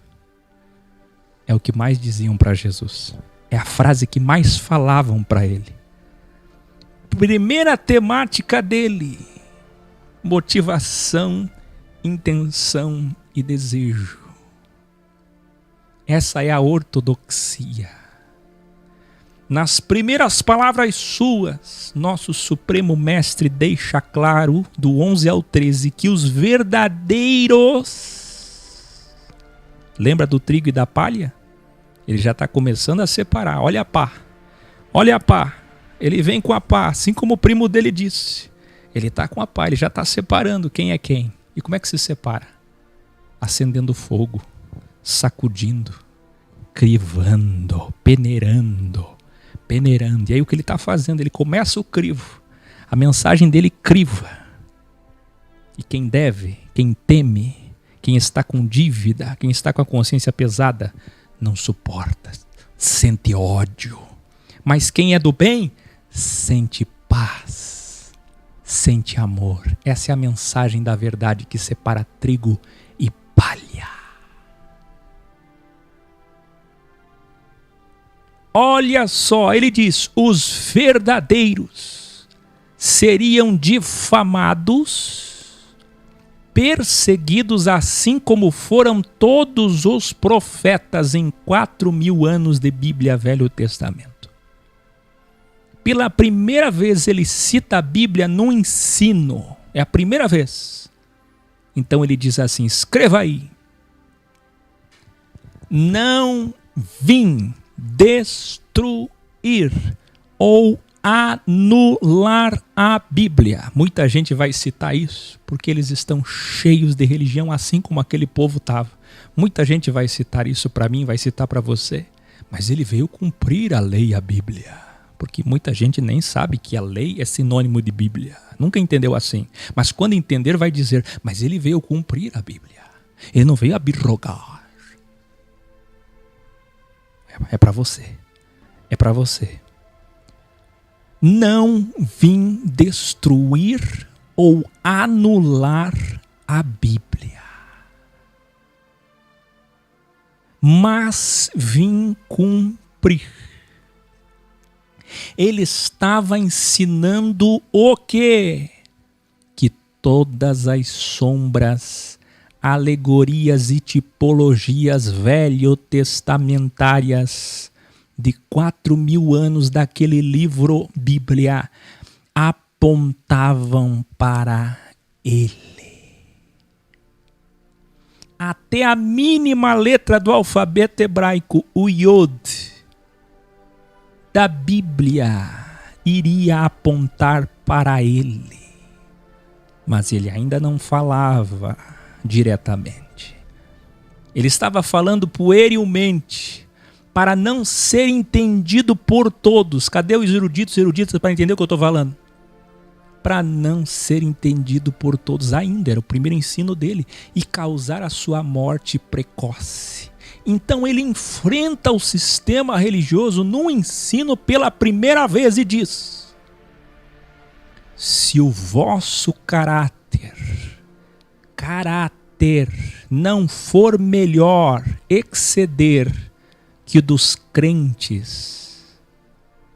É o que mais diziam para Jesus. É a frase que mais falavam para ele. Primeira temática dele: motivação, intenção e desejo. Essa é a ortodoxia. nas primeiras palavras suas, nosso Supremo Mestre deixa claro, do 11 ao 13, que os verdadeiros... Lembra do trigo e da palha? Ele já está começando a separar. Olha a pá. Olha a pá. Ele vem com a pá, assim como o primo dele disse. Ele está com a pá, ele já está separando quem é quem. E como é que se separa? Acendendo fogo, sacudindo, crivando, peneirando. E aí o que ele está fazendo? Ele começa o crivo. A mensagem dele criva. E quem deve, quem teme, quem está com dívida, quem está com a consciência pesada, não suporta, sente ódio. Mas quem é do bem, sente paz, sente amor. Essa é a mensagem da verdade que separa trigo e palha. Olha só, ele diz, os verdadeiros seriam difamados, perseguidos, assim como foram todos os profetas em 4.000 anos de Bíblia, Velho Testamento. Pela primeira vez ele cita a Bíblia no ensino, é a primeira vez. Então ele diz assim, escreva aí, não vim destruir ou anular a Bíblia. Muita gente vai citar isso porque eles estão cheios de religião, assim como aquele povo estava. Muita gente vai citar isso para mim, vai citar para você. Mas ele veio cumprir a lei, a Bíblia. Porque muita gente nem sabe que a lei é sinônimo de Bíblia. Nunca entendeu assim. Mas quando entender vai dizer, mas ele veio cumprir a Bíblia. Ele não veio abrogar. É para você. É para você. Não vim destruir ou anular a Bíblia, mas vim cumprir. Ele estava ensinando o quê? Que todas as sombras, alegorias e tipologias velho-testamentárias de 4.000 anos daquele livro Bíblia apontavam para ele. Até a mínima letra do alfabeto hebraico, o Yod, da Bíblia, iria apontar para ele. Mas ele ainda não falava diretamente. Ele estava falando puerilmente, para não ser entendido por todos. Cadê os eruditos para entender o que eu estou falando? Para não ser entendido por todos ainda, era o primeiro ensino dele, e causar a sua morte precoce. Então ele enfrenta o sistema religioso num ensino pela primeira vez e diz: se o vosso caráter não for melhor, exceder que o dos crentes,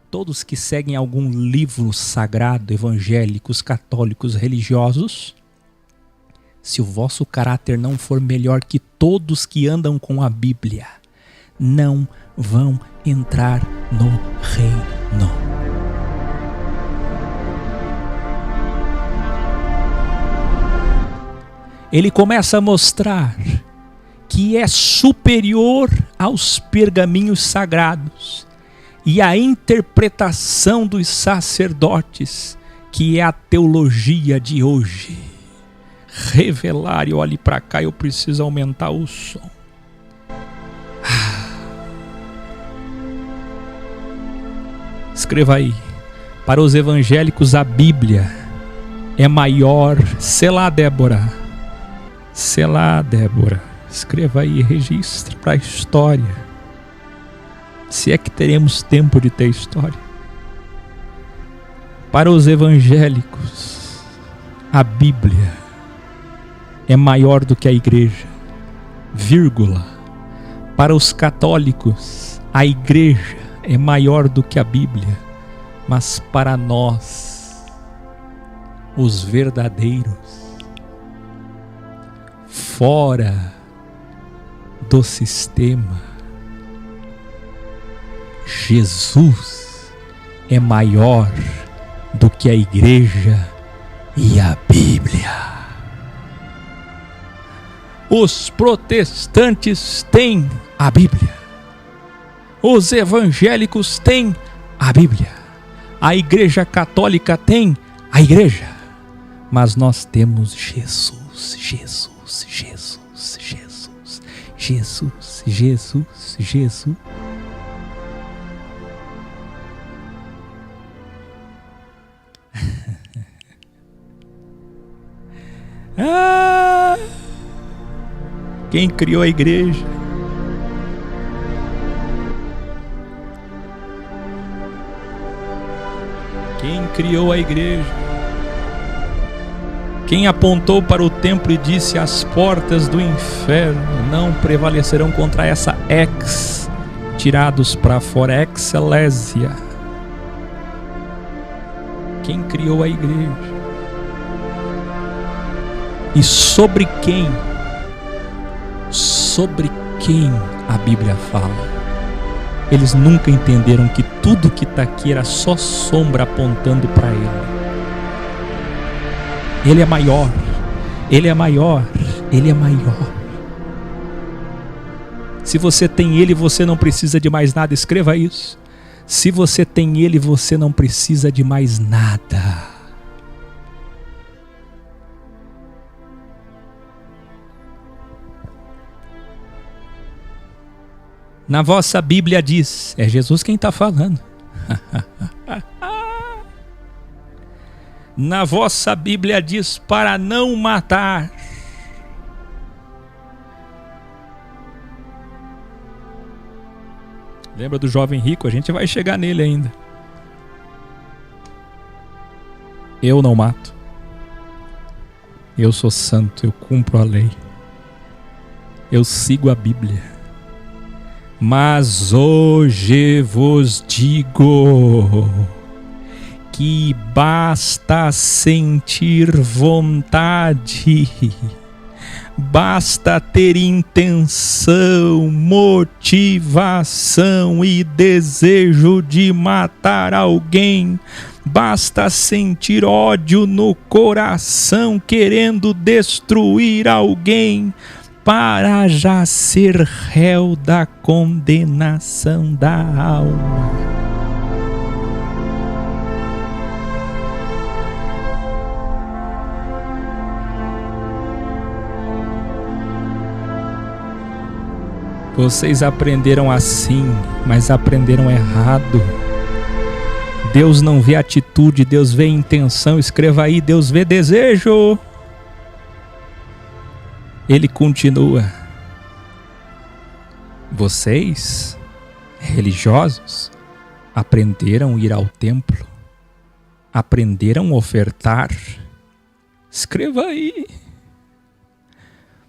todos que seguem algum livro sagrado, evangélicos, católicos, religiosos, se o vosso caráter não for melhor que todos que andam com a Bíblia, não vão entrar no reino. Ele começa a mostrar que é superior aos pergaminhos sagrados e à interpretação dos sacerdotes, que é a teologia de hoje. Revelar, e olhe para cá, eu preciso aumentar o som. Escreva aí, para os evangélicos a Bíblia é maior. Sei lá, Débora. Escreva aí, registre para a história. Se é que teremos tempo de ter história. Para os evangélicos, a Bíblia é maior do que a igreja, vírgula. Para os católicos, a igreja é maior do que a Bíblia. Mas para nós, os verdadeiros, fora do sistema, Jesus é maior do que a igreja e a Bíblia. Os protestantes têm a Bíblia. Os evangélicos têm a Bíblia. A igreja católica tem a igreja. Mas nós temos Jesus, Jesus, Jesus, Jesus, Jesus, Jesus, Jesus. Quem criou a igreja? Quem criou a igreja? Quem apontou para o templo e disse: as portas do inferno não prevalecerão contra essa ex, tirados para fora, excelésia? Quem criou a igreja? E sobre quem a Bíblia fala? Eles nunca entenderam que tudo que está aqui era só sombra apontando para Ele. Ele é maior, Ele é maior, Ele é maior. Se você tem Ele, você não precisa de mais nada. Escreva isso. Se você tem Ele, você não precisa de mais nada. Na vossa Bíblia diz, é Jesus quem está falando. Na vossa Bíblia diz para não matar. Lembra do jovem rico? A gente vai chegar nele ainda. Eu não mato. Eu sou santo, eu cumpro a lei. Eu sigo a Bíblia. Mas hoje vos digo que basta sentir vontade, basta ter intenção, motivação e desejo de matar alguém, basta sentir ódio no coração querendo destruir alguém, para já ser réu da condenação da alma. Vocês aprenderam assim, mas aprenderam errado. Deus não vê atitude, Deus vê intenção. Escreva aí, Deus vê desejo. Ele continua: vocês, religiosos, aprenderam a ir ao templo, aprenderam a ofertar. Escreva aí.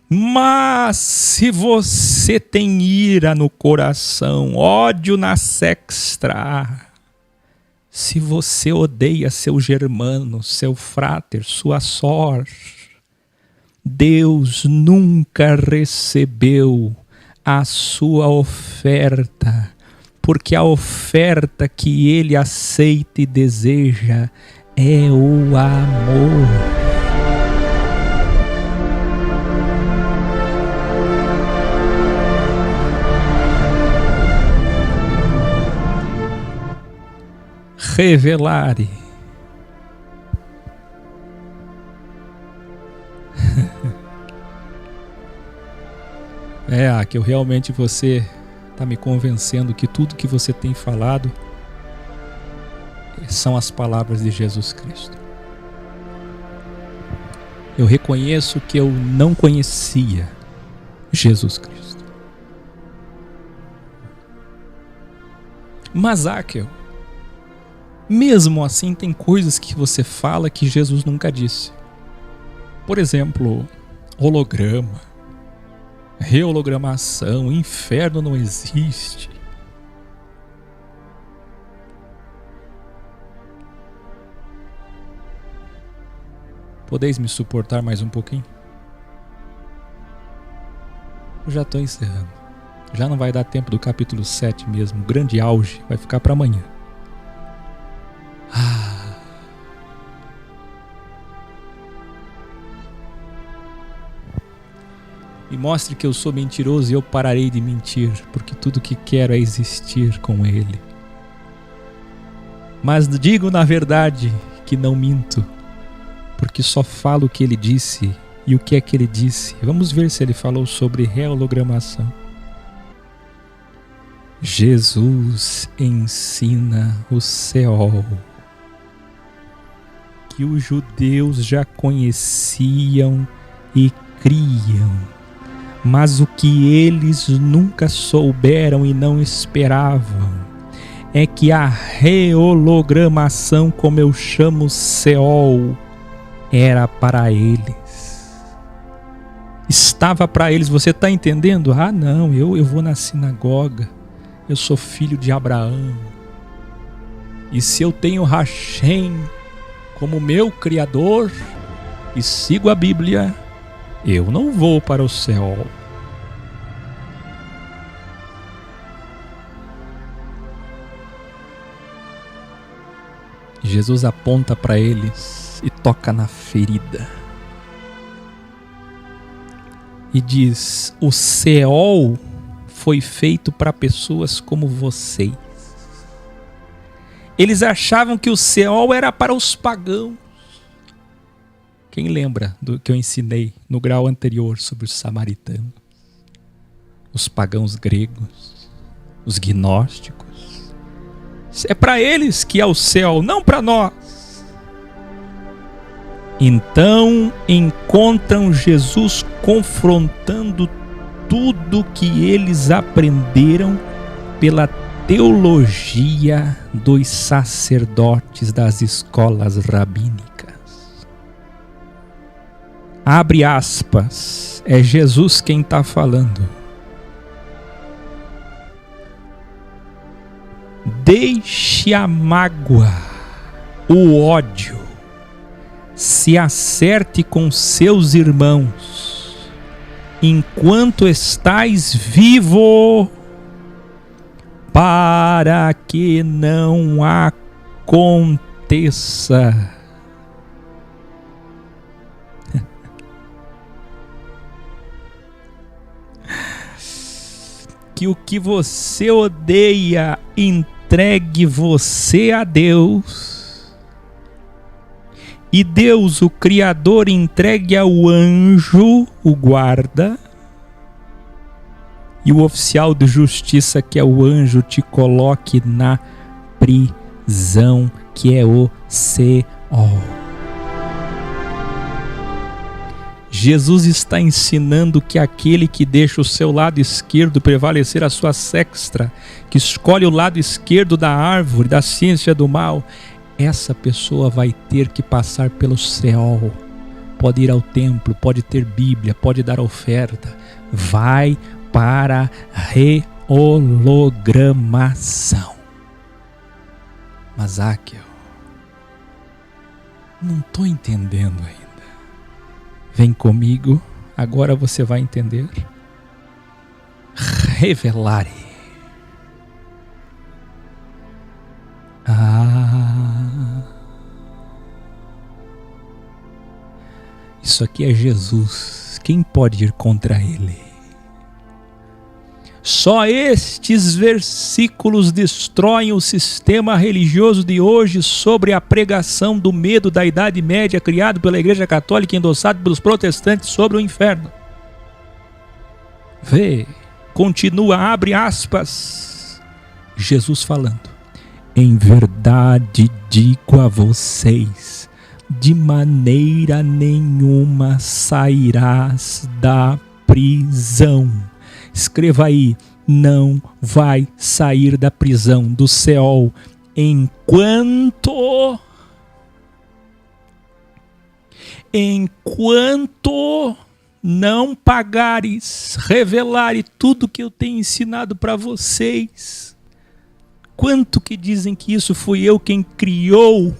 Mas se você tem ira no coração, ódio na sextra, se você odeia seu germano, seu fráter, sua sor, Deus nunca recebeu a sua oferta, porque a oferta que Ele aceita e deseja é o amor. Revelare. Que eu realmente você está me convencendo que tudo que você tem falado são as palavras de Jesus Cristo. Eu reconheço que eu não conhecia Jesus Cristo. Mas, Áquel, mesmo assim tem coisas que você fala que Jesus nunca disse. Por exemplo, holograma, rehologramação, inferno não existe. Podeis me suportar mais um pouquinho? Eu já estou encerrando. Já não vai dar tempo do capítulo 7 mesmo. O grande auge vai ficar para amanhã. Me mostre que eu sou mentiroso e eu pararei de mentir, porque tudo que quero é existir com Ele. Mas digo na verdade que não minto, porque só falo o que Ele disse. E o que é que Ele disse? Vamos ver se Ele falou sobre reologramação. Jesus ensina o Seol, que os judeus já conheciam e criam, mas o que eles nunca souberam e não esperavam é que a reologramação, como eu chamo Seol, era para eles. Estava para eles. Você está entendendo? Ah, não, eu vou na sinagoga, eu sou filho de Abraão, e se eu tenho Hashem como meu Criador e sigo a Bíblia, eu não vou para o Seol. Jesus aponta para eles e toca na ferida e diz: o Seol foi feito para pessoas como vocês. Eles achavam que o Seol era para os pagãos. Quem lembra do que eu ensinei no grau anterior sobre os samaritanos? Os pagãos gregos, os gnósticos. É para eles que é o Seol, não para nós. Então encontram Jesus confrontando tudo que eles aprenderam pela teologia dos sacerdotes das escolas rabínicas. Abre aspas, é Jesus quem está falando. Deixe a mágoa, o ódio, se acerte com seus irmãos enquanto estais vivo, para que não aconteça que o que você odeia entregue você a Deus, e Deus, o Criador, entregue ao anjo, o guarda, e o oficial de justiça, que é o anjo, te coloque na prisão, que é o Seol. Jesus está ensinando que aquele que deixa o seu lado esquerdo prevalecer a sua sexta, que escolhe o lado esquerdo da árvore, da ciência do mal, essa pessoa vai ter que passar pelo Seol. Pode ir ao templo, pode ter Bíblia, pode dar oferta, vai para reologramação. Mas Áquel, não estou entendendo ainda. Vem comigo, agora você vai entender. Revelare. Isso aqui é Jesus. Quem pode ir contra ele? Só estes versículos destroem o sistema religioso de hoje sobre a pregação do medo da Idade Média criado pela Igreja Católica e endossado pelos protestantes sobre o inferno. Vê, continua, abre aspas, Jesus falando: em verdade digo a vocês, de maneira nenhuma sairás da prisão. Escreva aí, não vai sair da prisão, do Seol, enquanto não pagares, revelare tudo que eu tenho ensinado para vocês. Quanto que dizem que isso fui eu quem criou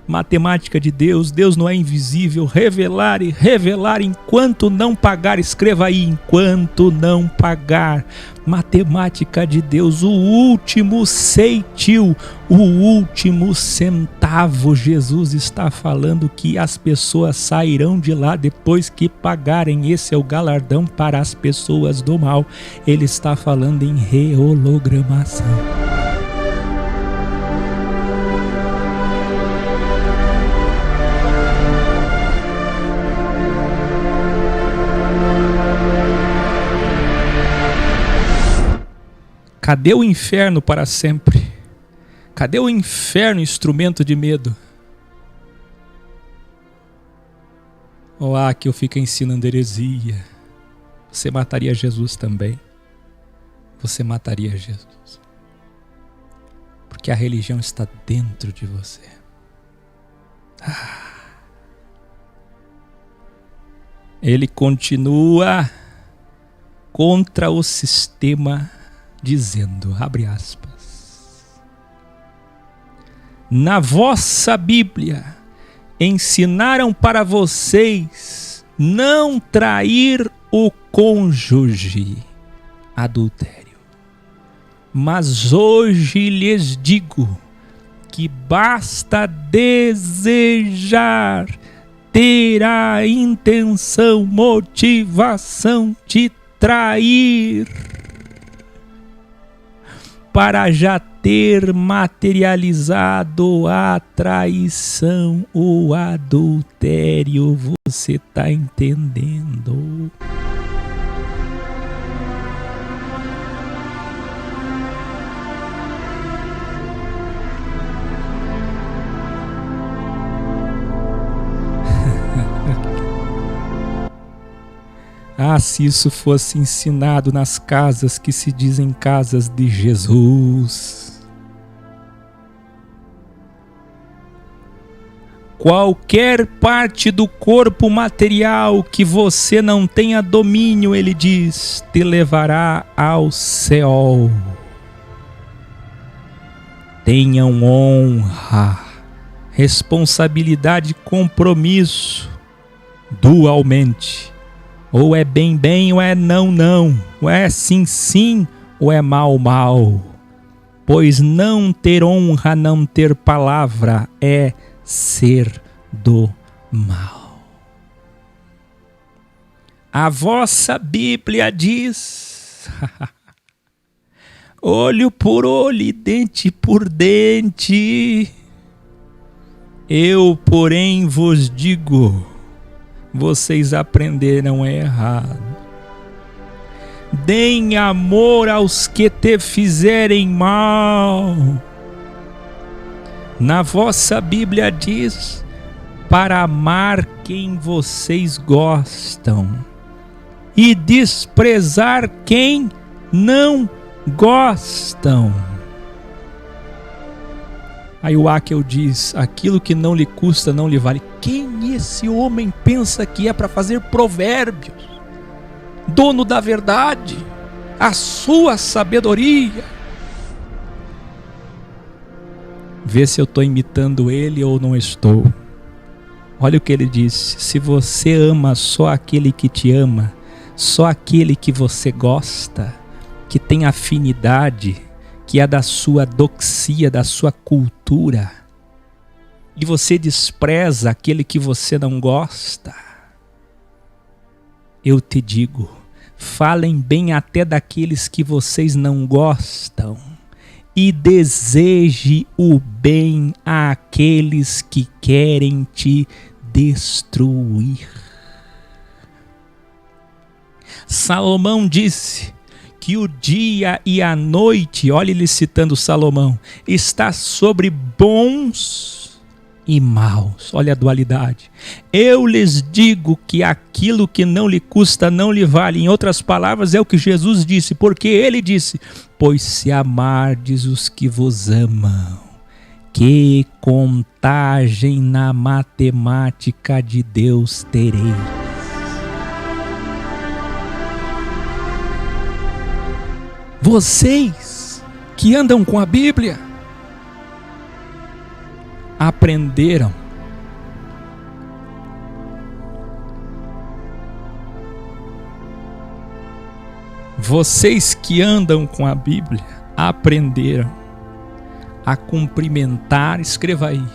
Matemática de Deus, Deus não é invisível. Revelar e revelar enquanto não pagar. Escreva aí, enquanto não pagar. Matemática de Deus, o último ceitil, o último centavo. Jesus está falando que as pessoas sairão de lá depois que pagarem. Esse é o galardão para as pessoas do mal. Ele está falando em rehologramação. Cadê o inferno para sempre? Cadê o inferno, instrumento de medo? Que eu fico ensinando heresia. Você mataria Jesus também. Você mataria Jesus. Porque a religião está dentro de você. Ele continua contra o sistema, dizendo, abre aspas, na vossa Bíblia ensinaram para vocês não trair o cônjuge, adultério. Mas hoje lhes digo que basta desejar, ter a intenção, motivação de trair, para já ter materializado a traição, o adultério. Você está entendendo? Se isso fosse ensinado nas casas que se dizem casas de Jesus. Qualquer parte do corpo material que você não tenha domínio, ele diz, te levará ao Seol. Tenham honra, responsabilidade e compromisso dualmente. Ou é bem, bem, ou é não, não. Ou é sim, sim, ou é mal, mal. Pois não ter honra, não ter palavra, é ser do mal. A vossa Bíblia diz, olho por olho e dente por dente. Eu, porém, vos digo, vocês aprenderam errado. Deem amor aos que te fizerem mal. Na vossa Bíblia diz, para amar quem vocês gostam e desprezar quem não gostam. Aí o Akel diz, aquilo que não lhe custa não lhe vale. Quem esse homem pensa que é para fazer provérbios? Dono da verdade, a sua sabedoria. Vê se eu estou imitando ele ou não estou. Olha o que ele disse, se você ama só aquele que te ama, só aquele que você gosta, que tem afinidade, que é da sua doxia, da sua cultura, e você despreza aquele que você não gosta, eu te digo, falem bem até daqueles que vocês não gostam, e deseje o bem àqueles que querem te destruir. Salomão disse que o dia e a noite, olha ele citando Salomão, está sobre bons e maus. Olha a dualidade. Eu lhes digo que aquilo que não lhe custa não lhe vale. Em outras palavras, é o que Jesus disse, porque ele disse, pois se amardes os que vos amam, que contagem na matemática de Deus tereis? Vocês que andam com a Bíblia, aprenderam. Vocês que andam com a Bíblia aprenderam a cumprimentar. Escreva aí: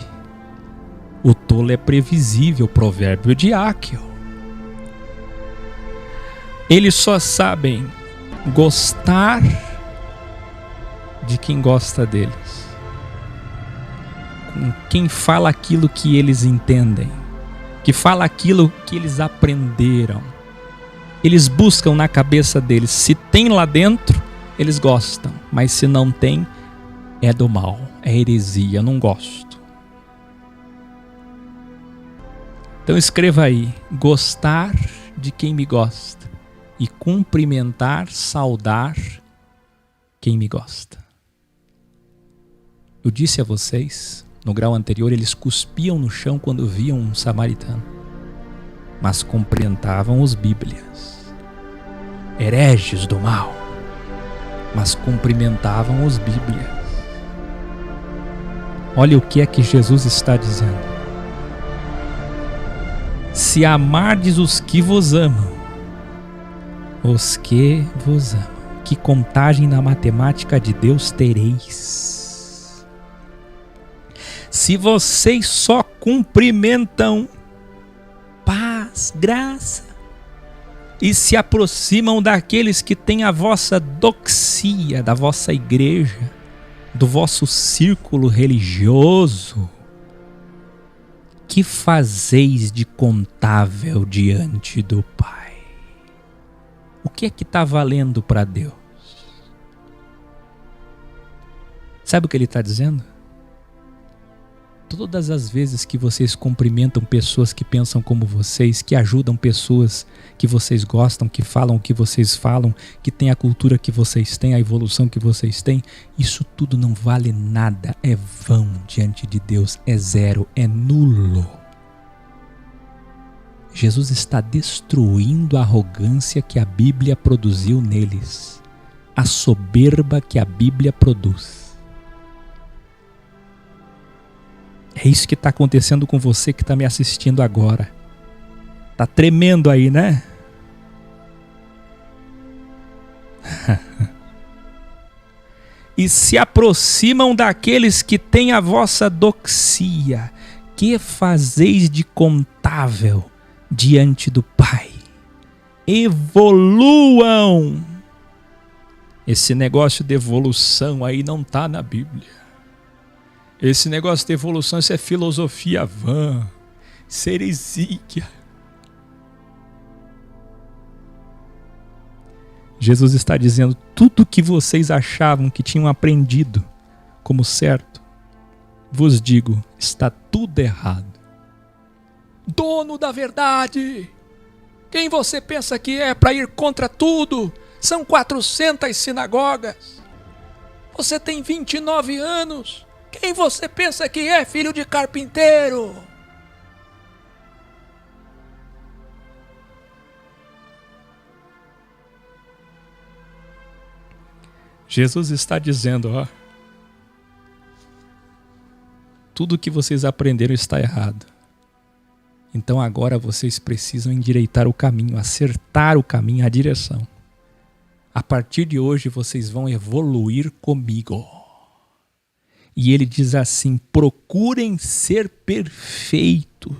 o tolo é previsível, provérbio de Áquil. Eles só sabem gostar de quem gosta deles, com quem fala aquilo que eles entendem, que fala aquilo que eles aprenderam. Eles buscam na cabeça deles. Se tem lá dentro, eles gostam. Mas se não tem, é do mal, é heresia, não gosto. Então escreva aí: gostar de quem me gosta e cumprimentar, saudar quem me gosta. Eu disse a vocês, no grau anterior, eles cuspiam no chão quando viam um samaritano, mas cumprimentavam os bíblias. Hereges do mal, mas cumprimentavam os bíblias. Olha o que é que Jesus está dizendo: se amardes os que vos amam, que contagem na matemática de Deus tereis? Se vocês só cumprimentam paz, graça, e se aproximam daqueles que têm a vossa doxia, da vossa igreja, do vosso círculo religioso, que fazeis de contável diante do Pai? O que é que está valendo para Deus? Sabe o que ele está dizendo? Todas as vezes que vocês cumprimentam pessoas que pensam como vocês, que ajudam pessoas que vocês gostam, que falam o que vocês falam, que têm a cultura que vocês têm, a evolução que vocês têm, isso tudo não vale nada, é vão diante de Deus, é zero, é nulo. Jesus está destruindo a arrogância que a Bíblia produziu neles, a soberba que a Bíblia produz. É isso que está acontecendo com você que está me assistindo agora. Está tremendo aí, né? E se aproximam daqueles que têm a vossa doxia. Que fazeis de contável diante do Pai? Evoluam. Esse negócio de evolução aí não está na Bíblia. Esse negócio de evolução, isso é filosofia vã, isso é heresia. Jesus está dizendo: tudo que vocês achavam que tinham aprendido como certo, vos digo, está tudo errado. Dono da verdade, quem você pensa que é para ir contra tudo? São 400 sinagogas. Você tem 29 anos. Quem você pensa que é, filho de carpinteiro? Jesus está dizendo, ó, tudo que vocês aprenderam está errado. Então agora vocês precisam endireitar o caminho, acertar o caminho, a direção. A partir de hoje vocês vão evoluir comigo. E ele diz assim: procurem ser perfeitos.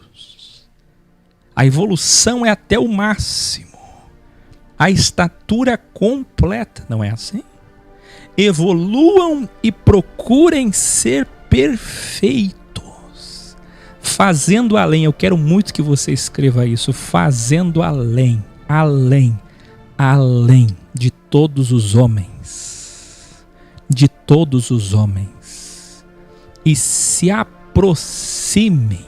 A evolução é até o máximo. A estatura completa, não é assim? Evoluam e procurem ser perfeitos. Fazendo além, eu quero muito que você escreva isso. Fazendo além, além, além de todos os homens. De todos os homens. E se aproximem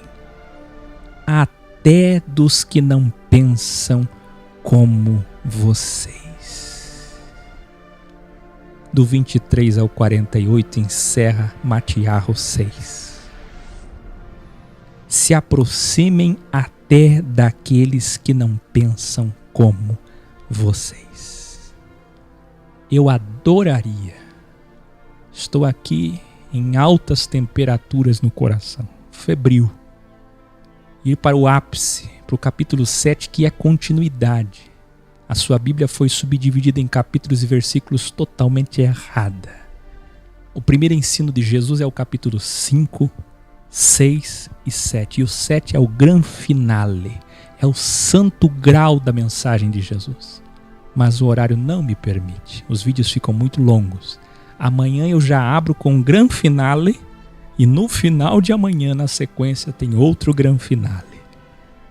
até dos que não pensam como vocês. Do 23 ao 48 encerra Matiarro 6. Se aproximem até daqueles que não pensam como vocês. Eu adoraria, estou aqui em altas temperaturas no coração, febril. Ir para o ápice, para o capítulo 7, que é continuidade. A sua Bíblia foi subdividida em capítulos e versículos totalmente errada. O primeiro ensino de Jesus é o capítulo 5, 6 e 7. E o 7 é o gran finale, é o santo grau da mensagem de Jesus. Mas o horário não me permite, os vídeos ficam muito longos. Amanhã eu já abro com um gran finale e no final de amanhã, na sequência, tem outro gran finale.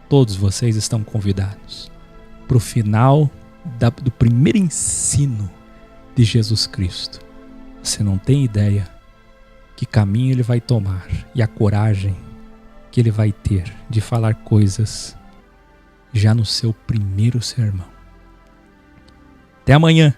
Todos vocês estão convidados para o final do primeiro ensino de Jesus Cristo. Você não tem ideia que caminho ele vai tomar e a coragem que ele vai ter de falar coisas já no seu primeiro sermão. Até amanhã.